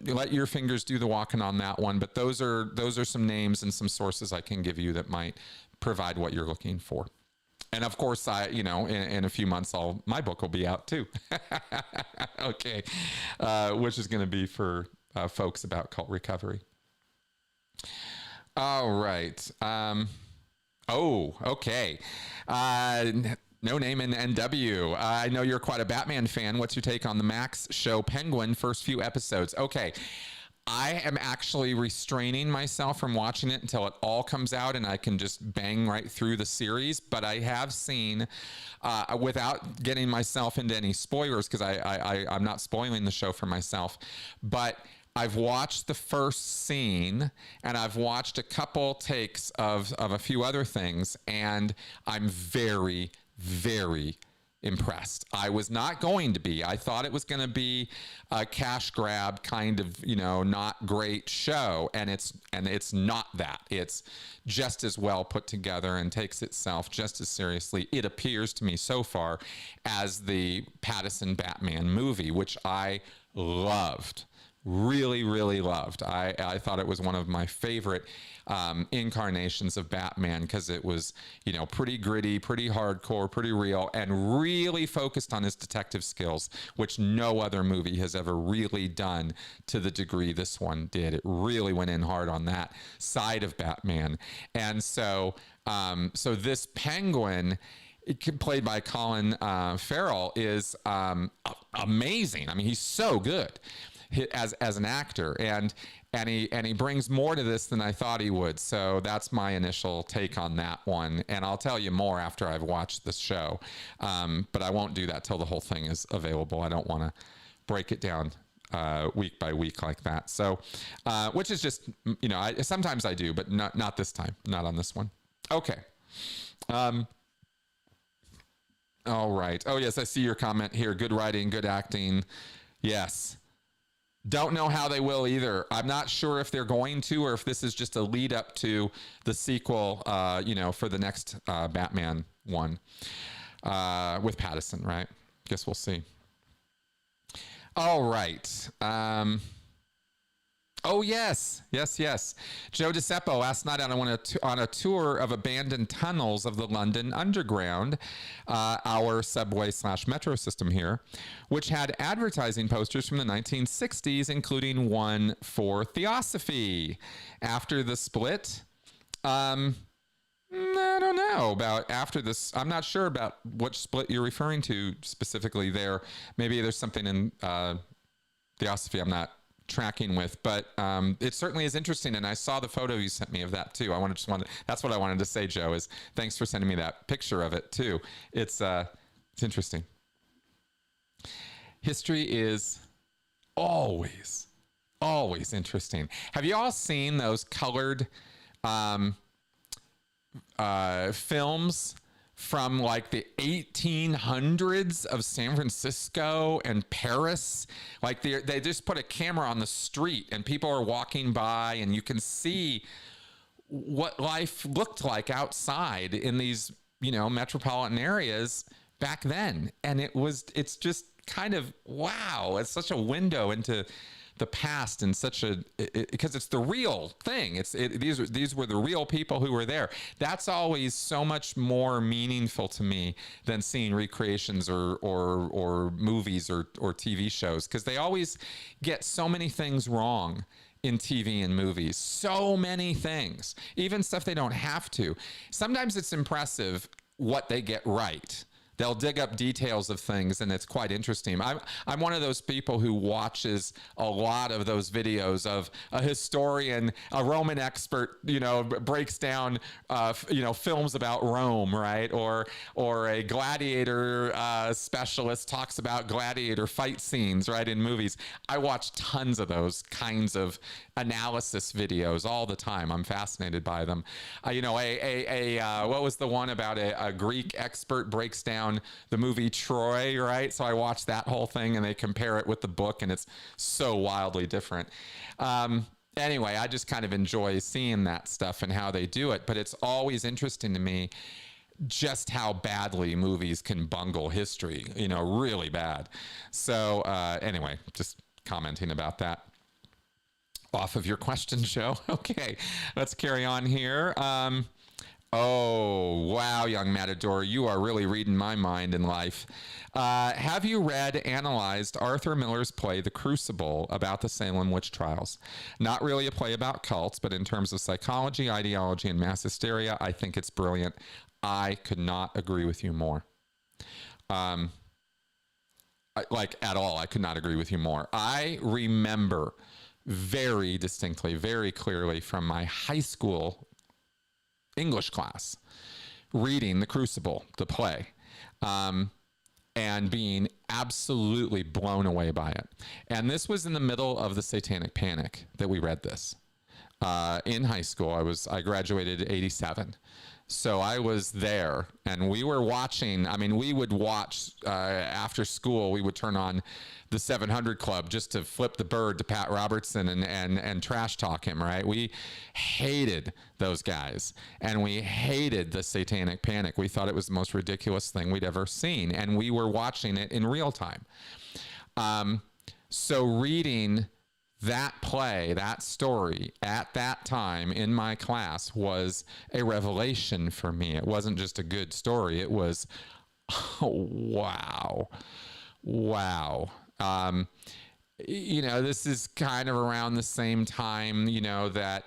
let your fingers do the walking on that one. But those are some names and some sources I can give you that might provide what you're looking for. And of course, in a few months, my book will be out too. Okay. Which is going to be for folks about cult recovery. All right. Okay. No name in NW. I know you're quite a Batman fan. What's your take on the Max show Penguin first few episodes? Okay. I am actually restraining myself from watching it until it all comes out and I can just bang right through the series. But I have seen, without getting myself into any spoilers, because I'm not spoiling the show for myself, but I've watched the first scene and I've watched a couple takes of a few other things, and I'm very, very impressed. I was not going to be. I thought it was going to be a cash grab kind of, not great show, and it's not that. It's just as well put together and takes itself just as seriously, it appears to me so far, as the Pattinson Batman movie, which I loved. Really, really loved. I thought it was one of my favorite incarnations of Batman, because it was, pretty gritty, pretty hardcore, pretty real, and really focused on his detective skills, which no other movie has ever really done to the degree this one did. It really went in hard on that side of Batman. And so this Penguin, played by Colin Farrell, is amazing. I mean, he's so good as an actor, and he brings more to this than I thought he would. So that's my initial take on that one, and I'll tell you more after I've watched the show. But I won't do that till the whole thing is available. I don't want to break it down week by week like that. So, which is just, sometimes I do, but not this time, not on this one. Okay. All right. Oh yes, I see your comment here. Good writing, good acting. Yes. Don't know how they will either. I'm not sure if they're going to, or if this is just a lead up to the sequel, for the next Batman one with Pattinson, right? Guess we'll see. All right. Oh, yes. Joe DeCeppo last night on a tour of abandoned tunnels of the London Underground, our subway/metro system here, which had advertising posters from the 1960s, including one for Theosophy. After the split, I don't know about after this. I'm not sure about which split you're referring to specifically there. Maybe there's something in Theosophy I'm not tracking with, but it certainly is interesting, and I saw the photo you sent me of that too. That's what I wanted to say, Joe, is thanks for sending me that picture of it too. It's interesting. History is always interesting. Have you all seen those colored films from like the 1800s of San Francisco and Paris? Like they just put a camera on the street and people are walking by, and you can see what life looked like outside in these, metropolitan areas back then. And it's just kind of, wow, it's such a window into the past, and because it's the real thing. These were the real people who were there. That's always so much more meaningful to me than seeing recreations or movies or TV shows, because they always get so many things wrong in TV and movies. So many things, even stuff they don't have to. Sometimes it's impressive what they get right. They'll dig up details of things, and it's quite interesting. I'm one of those people who watches a lot of those videos of a historian, a Roman expert, breaks down, films about Rome, right? Or a gladiator specialist talks about gladiator fight scenes, right, in movies. I watch tons of those kinds of analysis videos all the time. I'm fascinated by them. What was the one about a Greek expert breaks down the movie Troy, right? So I watched that whole thing, and they compare it with the book, and it's so wildly different. Anyway, I just kind of enjoy seeing that stuff and how they do it, but it's always interesting to me just how badly movies can bungle history, really bad. So anyway, just commenting about that. Off of your question, Joe. Okay, let's carry on here. Oh, wow, young Matador, you are really reading my mind in life. Have you analyzed Arthur Miller's play, The Crucible, about the Salem witch trials? Not really a play about cults, but in terms of psychology, ideology, and mass hysteria, I think it's brilliant. I could not agree with you more. At all, I could not agree with you more. I remember very distinctly, very clearly from my high school English class, reading The Crucible, the play, and being absolutely blown away by it. And this was in the middle of the Satanic Panic that we read this. In high school, I graduated in 87. So I was there, and we were watching. I mean, we would watch after school. We would turn on the 700 Club just to flip the bird to Pat Robertson and trash talk him, right? We hated those guys, and we hated the Satanic Panic. We thought it was the most ridiculous thing we'd ever seen, and we were watching it in real time. So reading that play, that story at that time in my class was a revelation for me. It wasn't just a good story. It was, oh, wow. Wow. This is kind of around the same time, that,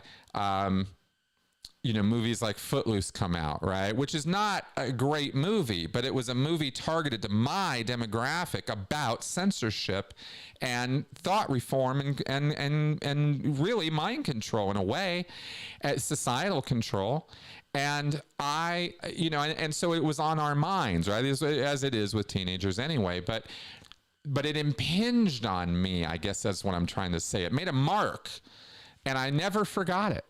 movies like Footloose come out, right? Which is not a great movie, but it was a movie targeted to my demographic about censorship and thought reform and really mind control in a way, societal control. And so it was on our minds, right? As it is with teenagers anyway, but it impinged on me, I guess that's what I'm trying to say. It made a mark, and I never forgot it.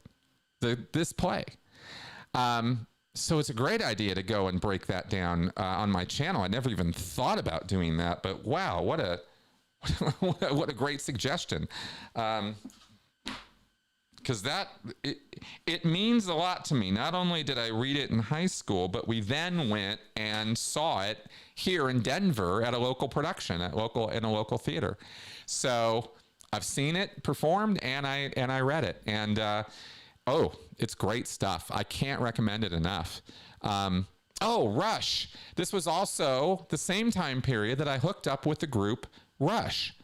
This play. So it's a great idea to go and break that down on my channel. I never even thought about doing that, but wow, what a great suggestion. Because it means a lot to me. Not only did I read it in high school, but we then went and saw it here in Denver at a local production, in a local theater. So I've seen it performed, and I read it, and it's great stuff. I can't recommend it enough. Rush. This was also the same time period that I hooked up with the group Rush.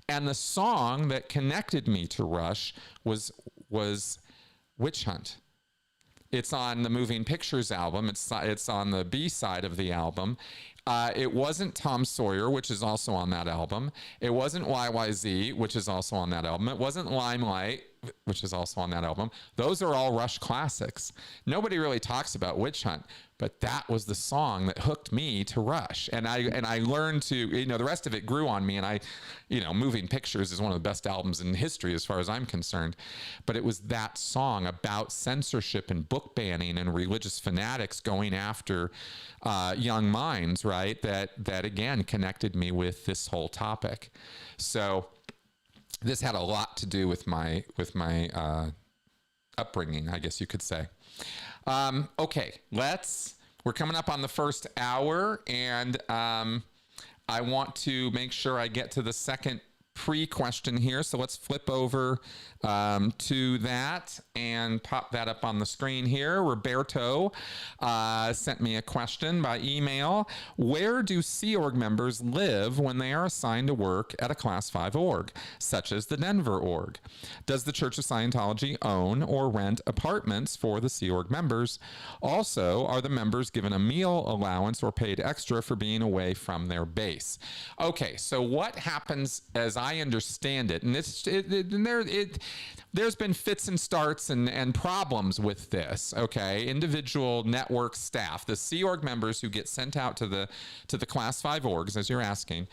And the song that connected me to Rush was Witch Hunt. It's on the Moving Pictures album. It's on the B side of the album. It wasn't Tom Sawyer, which is also on that album. It wasn't YYZ, which is also on that album. It wasn't Limelight, which is also on that album. Those are all Rush classics. Nobody really talks about Witch Hunt, but that was the song that hooked me to Rush. And I learned to, the rest of it grew on me. And Moving Pictures is one of the best albums in history as far as I'm concerned. But it was that song about censorship and book banning and religious fanatics going after young minds, right? That again connected me with this whole topic. So this had a lot to do with my upbringing, I guess you could say. Okay, we're coming up on the first hour, and I want to make sure I get to the second pre-question here. So let's flip over to that and pop that up on the screen here. Roberto sent me a question by email. Where do Sea Org members live when they are assigned to work at a Class 5 org, such as the Denver org? Does the Church of Scientology own or rent apartments for the Sea Org members? Also, are the members given a meal allowance or paid extra for being away from their base? Okay, so what happens, as I understand it, and there's been fits and starts and problems with this, okay? Individual network staff, the Sea Org members who get sent out to the Class 5 orgs, as you're asking,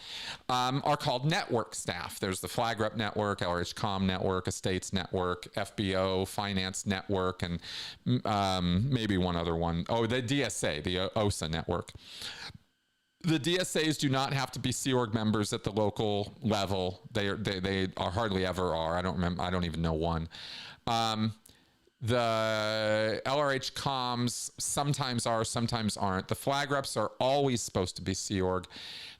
are called network staff. There's the Flag Rep Network, LRHCOM Network, Estates Network, FBO, Finance Network, and maybe one other one. Oh, the DSA, the OSA Network. The DSAs do not have to be Sea Org members at the local level. They are hardly ever are. I don't remember. I don't even know one. The LRH comms sometimes are, sometimes aren't. The flag reps are always supposed to be Sea Org.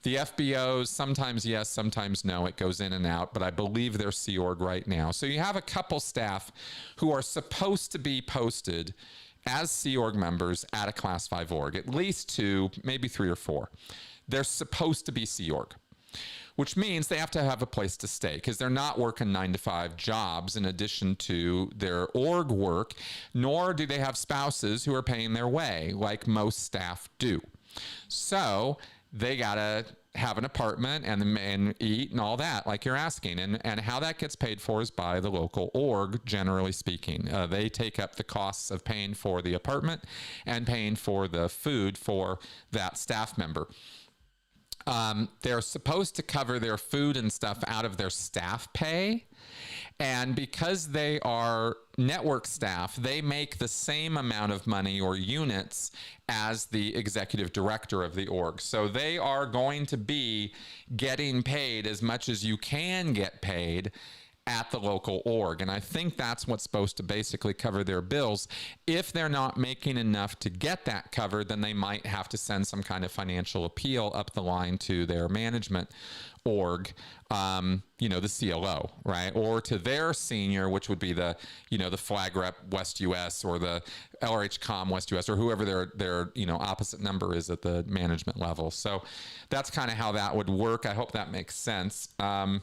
The FBOs, sometimes yes, sometimes no. It goes in and out, but I believe they're Sea Org right now. So you have a couple staff who are supposed to be posted as Sea Org members at a Class 5 org, at least 2, maybe 3 or 4. They're supposed to be Sea Org, which means they have to have a place to stay because they're not working 9-to-5 jobs in addition to their org work, nor do they have spouses who are paying their way like most staff do. So they got to have an apartment and eat and all that, like you're asking. And how that gets paid for is by the local org, generally speaking. They take up the costs of paying for the apartment and paying for the food for that staff member. They're supposed to cover their food and stuff out of their staff pay. And because they are network staff, they make the same amount of money or units as the executive director of the org. So they are going to be getting paid as much as you can get paid at the local org. And I think that's what's supposed to basically cover their bills. If they're not making enough to get that covered, then they might have to send some kind of financial appeal up the line to their management org, the CLO, right? Or to their senior, which would be the flag rep West US or the LRHCOM West US or whoever their opposite number is at the management level. So that's kind of how that would work. I hope that makes sense. And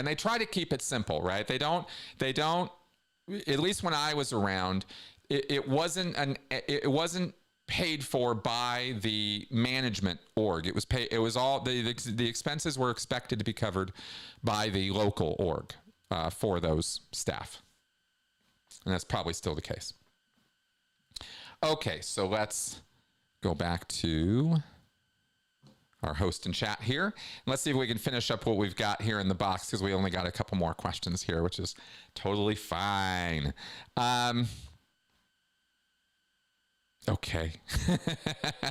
they try to keep it simple, right? They don't, at least when I was around, it wasn't paid for by the management org. It was all the expenses were expected to be covered by the local org for those staff. And that's probably still the case. Okay, so let's go back to our host and chat here. Let's see if we can finish up what we've got here in the box because we only got a couple more questions here, which is totally fine. Okay.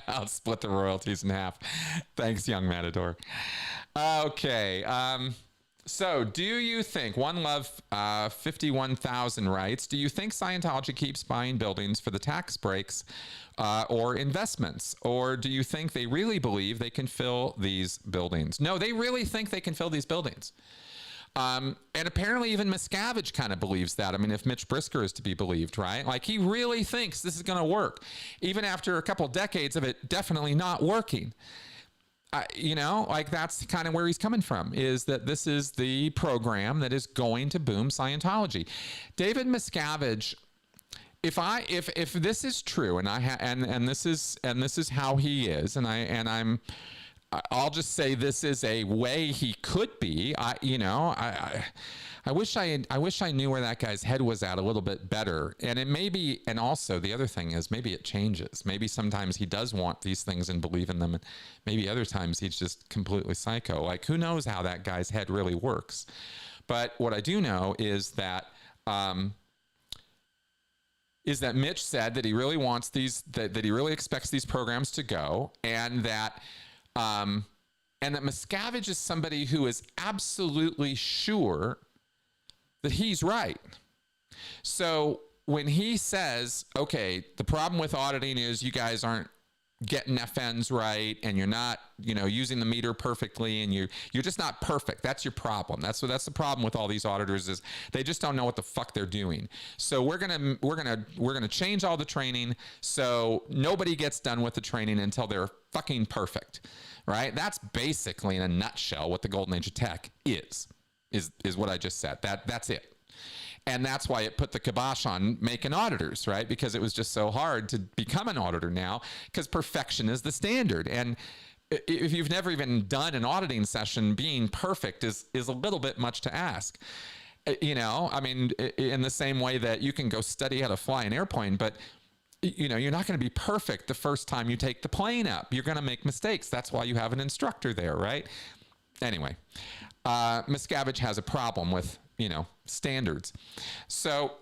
I'll split the royalties in half. Thanks, young Matador. Okay. So do you think, One Love 51,000 writes, do you think Scientology keeps buying buildings for the tax breaks or investments? Or do you think they really believe they can fill these buildings? No, they really think they can fill these buildings. And apparently even Miscavige kind of believes that. I mean, if Mitch Brisker is to be believed, right? Like he really thinks this is going to work, even after a couple decades of it definitely not working. That's kind of where he's coming from, is that this is the program that is going to boom Scientology. David Miscavige, if this is true, and this is how he is, I'll just say this is a way he could be. I wish I knew where that guy's head was at a little bit better. And it may be, and also the other thing is maybe it changes. Maybe sometimes he does want these things and believe in them. And maybe other times he's just completely psycho. Like who knows how that guy's head really works. But what I do know is that Mitch said that he really wants these, that he really expects these programs to go, and that Miscavige is somebody who is absolutely sure that he's right. So when he says, okay, the problem with auditing is you guys aren't getting FNs right, and you're not, using the meter perfectly, and you're just not perfect. That's your problem. That's the problem with all these auditors, is they just don't know what the fuck they're doing. So we're gonna change all the training, so nobody gets done with the training until they're fucking perfect, right? That's basically, in a nutshell, what the golden age of tech is what I just said. That's it. And that's why it put the kibosh on making auditors, right? Because it was just so hard to become an auditor now, because perfection is the standard. And if you've never even done an auditing session, being perfect is a little bit much to ask. I mean, in the same way that you can go study how to fly an airplane, but you're not going to be perfect the first time you take the plane up. You're going to make mistakes. That's why you have an instructor there, right? Anyway, Miscavige has a problem with standards. So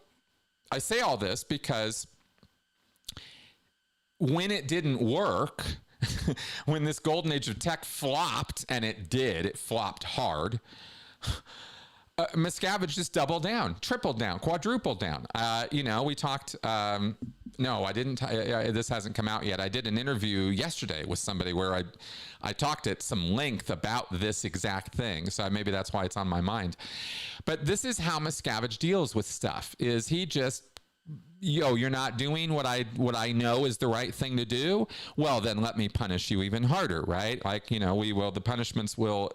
I say all this because when it didn't work, when this golden age of tech flopped, and it flopped hard, Miscavige just doubled down, tripled down, quadrupled down. We talked, no, I didn't, this hasn't come out yet. I did an interview yesterday with somebody where I talked at some length about this exact thing. So maybe that's why it's on my mind. But this is how Miscavige deals with stuff, is he just, you're not doing what I know is the right thing to do. Well, then let me punish you even harder, right? Like, the punishments will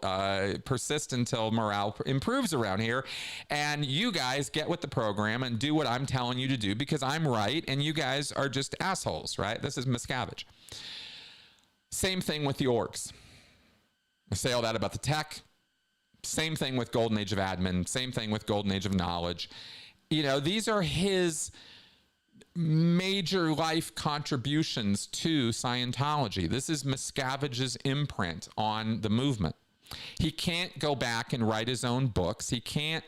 persist until morale improves around here. And you guys get with the program and do what I'm telling you to do, because I'm right and you guys are just assholes, right? This is Miscavige. Same thing with the orgs. I say all that about the tech. Same thing with Golden Age of Admin. Same thing with Golden Age of Knowledge. These are his major life contributions to Scientology. This is Miscavige's imprint on the movement. He can't go back and write his own books. He can't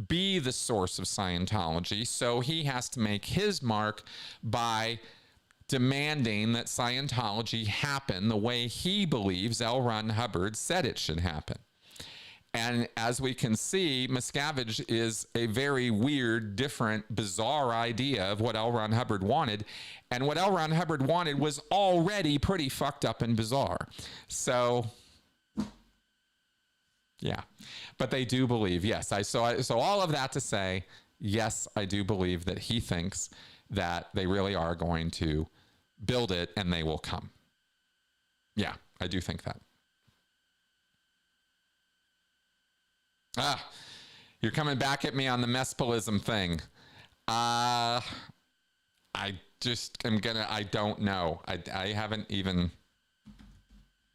be the source of Scientology. So he has to make his mark by demanding that Scientology happen the way he believes L. Ron Hubbard said it should happen. And as we can see, Miscavige is a very weird, different, bizarre idea of what L. Ron Hubbard wanted. And what L. Ron Hubbard wanted was already pretty fucked up and bizarre. So, yeah. But they do believe, yes. So all of that to say, yes, I do believe that he thinks that they really are going to build it and they will come. Yeah, I do think that. You're coming back at me on the Mespilism thing. I don't know. I haven't even,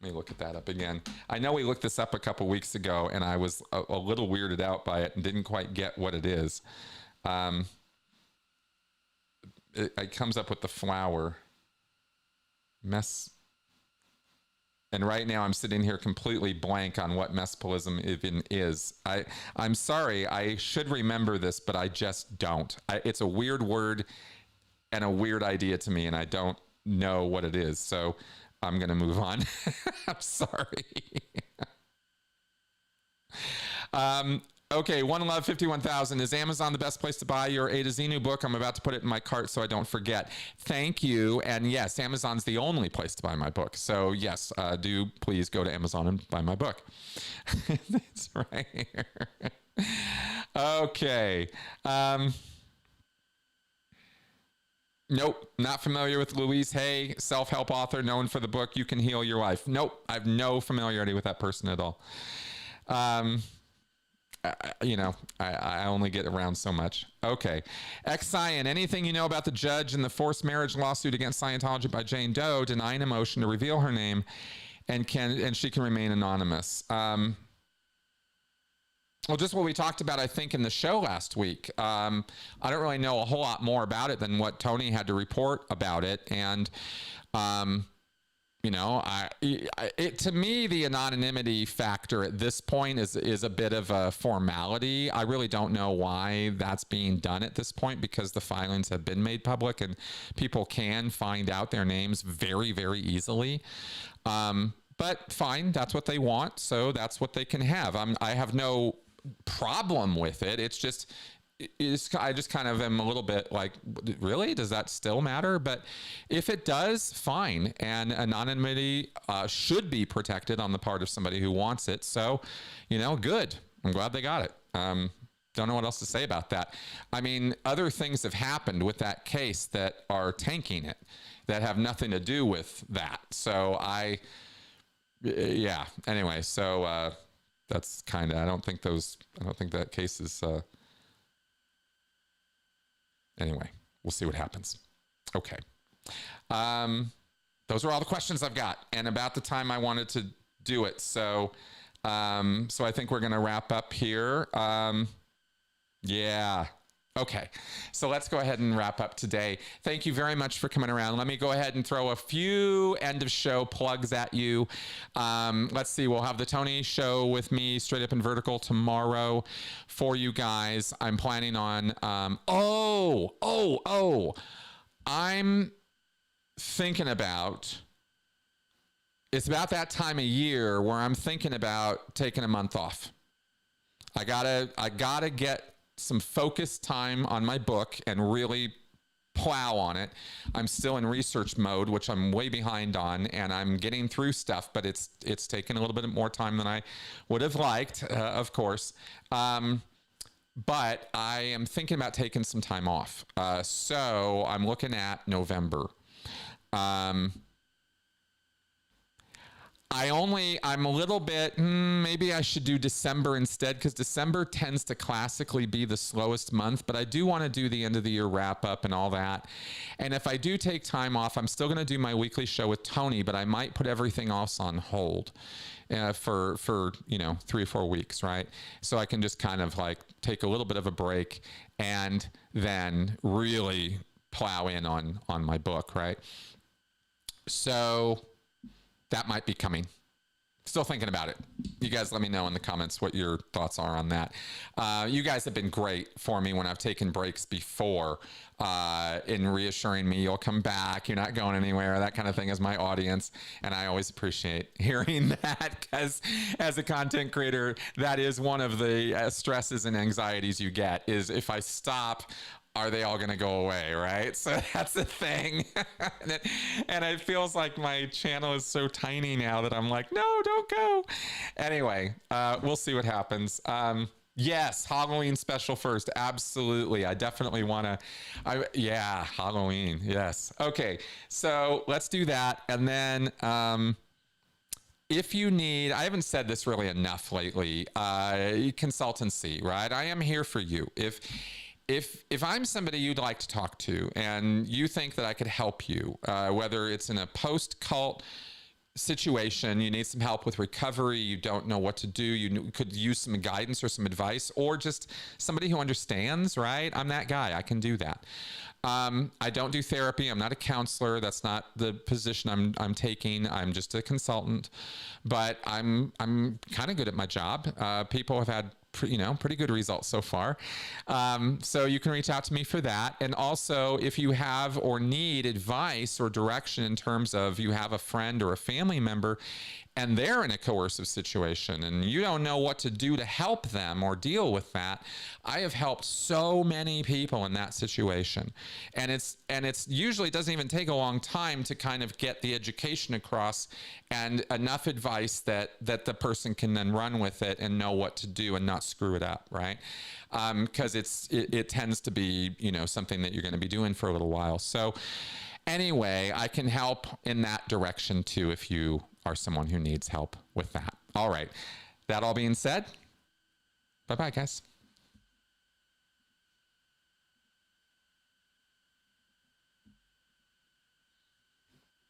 let me look at that up again. I know we looked this up a couple weeks ago and I was a little weirded out by it and didn't quite get what it is. It comes up with the flower. And right now I'm sitting here completely blank on what Mespilism even is. I'm sorry, I should remember this, but I just don't. It's a weird word and a weird idea to me, and I don't know what it is. So I'm going to move on. I'm sorry. Okay, One Love 51,000. Is Amazon the best place to buy your A to Xenu book? I'm about to put it in my cart so I don't forget. Thank you. And yes, Amazon's the only place to buy my book. So yes, do please go to Amazon and buy my book. It's right here. Okay. Nope, not familiar with Louise Hay, self-help author known for the book You Can Heal Your Life. Nope, I have no familiarity with that person at all. I only get around so much. Okay. X-Cyan, anything you know about the judge in the forced marriage lawsuit against Scientology by Jane Doe denying a motion to reveal her name and she can remain anonymous? Well, just what we talked about, I think, in the show last week. I don't really know a whole lot more about it than what Tony had to report about it. And, to me, the anonymity factor at this point is a bit of a formality. I really don't know why that's being done at this point, because the filings have been made public and people can find out their names very, very easily. But fine, that's what they want, so that's what they can have. I have no problem with it. It's just, I just kind of am a little bit like, really? Does that still matter? But if it does, fine. And anonymity should be protected on the part of somebody who wants it. So, good. I'm glad they got it. Don't know what else to say about that. I mean, other things have happened with that case that are tanking it, that have nothing to do with that. So yeah. Anyway, so that's kind of, I don't think that case is, anyway, we'll see what happens. Okay. Those are all the questions I've got, and about the time I wanted to do it. So I think we're going to wrap up here. Yeah. Okay. So let's go ahead and wrap up today. Thank you very much for coming around. Let me go ahead and throw a few end of show plugs at you. Let's see. We'll have the Tony show with me, Straight Up and Vertical, tomorrow for you guys. I'm planning on, I'm thinking about, it's about that time of year where I'm thinking about taking a month off. I gotta get some focused time on my book and really plow on it. I'm still in research mode, which I'm way behind on, and I'm getting through stuff, but it's taken a little bit more time than I would have liked, of course. But I am thinking about taking some time off. So I'm looking at November. I'm a little bit, maybe I should do December instead, because December tends to classically be the slowest month, but I do want to do the end of the year wrap up and all that. And if I do take time off, I'm still going to do my weekly show with Tony, but I might put everything else on hold for 3 or 4 weeks, right? So I can just kind of like take a little bit of a break and then really plow in on my book, right? So that might be coming. Still thinking about it. You guys let me know in the comments what your thoughts are on that. You guys have been great for me when I've taken breaks before in reassuring me you'll come back, you're not going anywhere, that kind of thing, as my audience. And I always appreciate hearing that, because as a content creator, that is one of the stresses and anxieties you get, is if I stop, are they all going to go away, right? So that's the thing. And it feels like my channel is so tiny now that I'm like, no, don't go. Anyway, we'll see what happens. Yes, Halloween special first. Absolutely. I definitely want to. Yeah, Halloween. Yes. Okay. So let's do that. And then if you need, I haven't said this really enough lately, consultancy, right? I am here for you. If I'm somebody you'd like to talk to and you think that I could help you, whether it's in a post-cult situation, you need some help with recovery, you don't know what to do, you could use some guidance or some advice, or just somebody who understands, right? I'm that guy. I can do that. I don't do therapy. I'm not a counselor. That's not the position I'm taking. I'm just a consultant, but I'm kind of good at my job. People have had pretty good results so far. So you can reach out to me for that. And also, if you have or need advice or direction in terms of you have a friend or a family member and they're in a coercive situation and you don't know what to do to help them or deal with that, I have helped so many people in that situation. And it's usually doesn't even take a long time to kind of get the education across and enough advice that the person can then run with it and know what to do and not screw it up, right? Because it tends to be, something that you're going to be doing for a little while. So anyway, I can help in that direction too if you are someone who needs help with that. All right. That all being said, bye-bye, guys.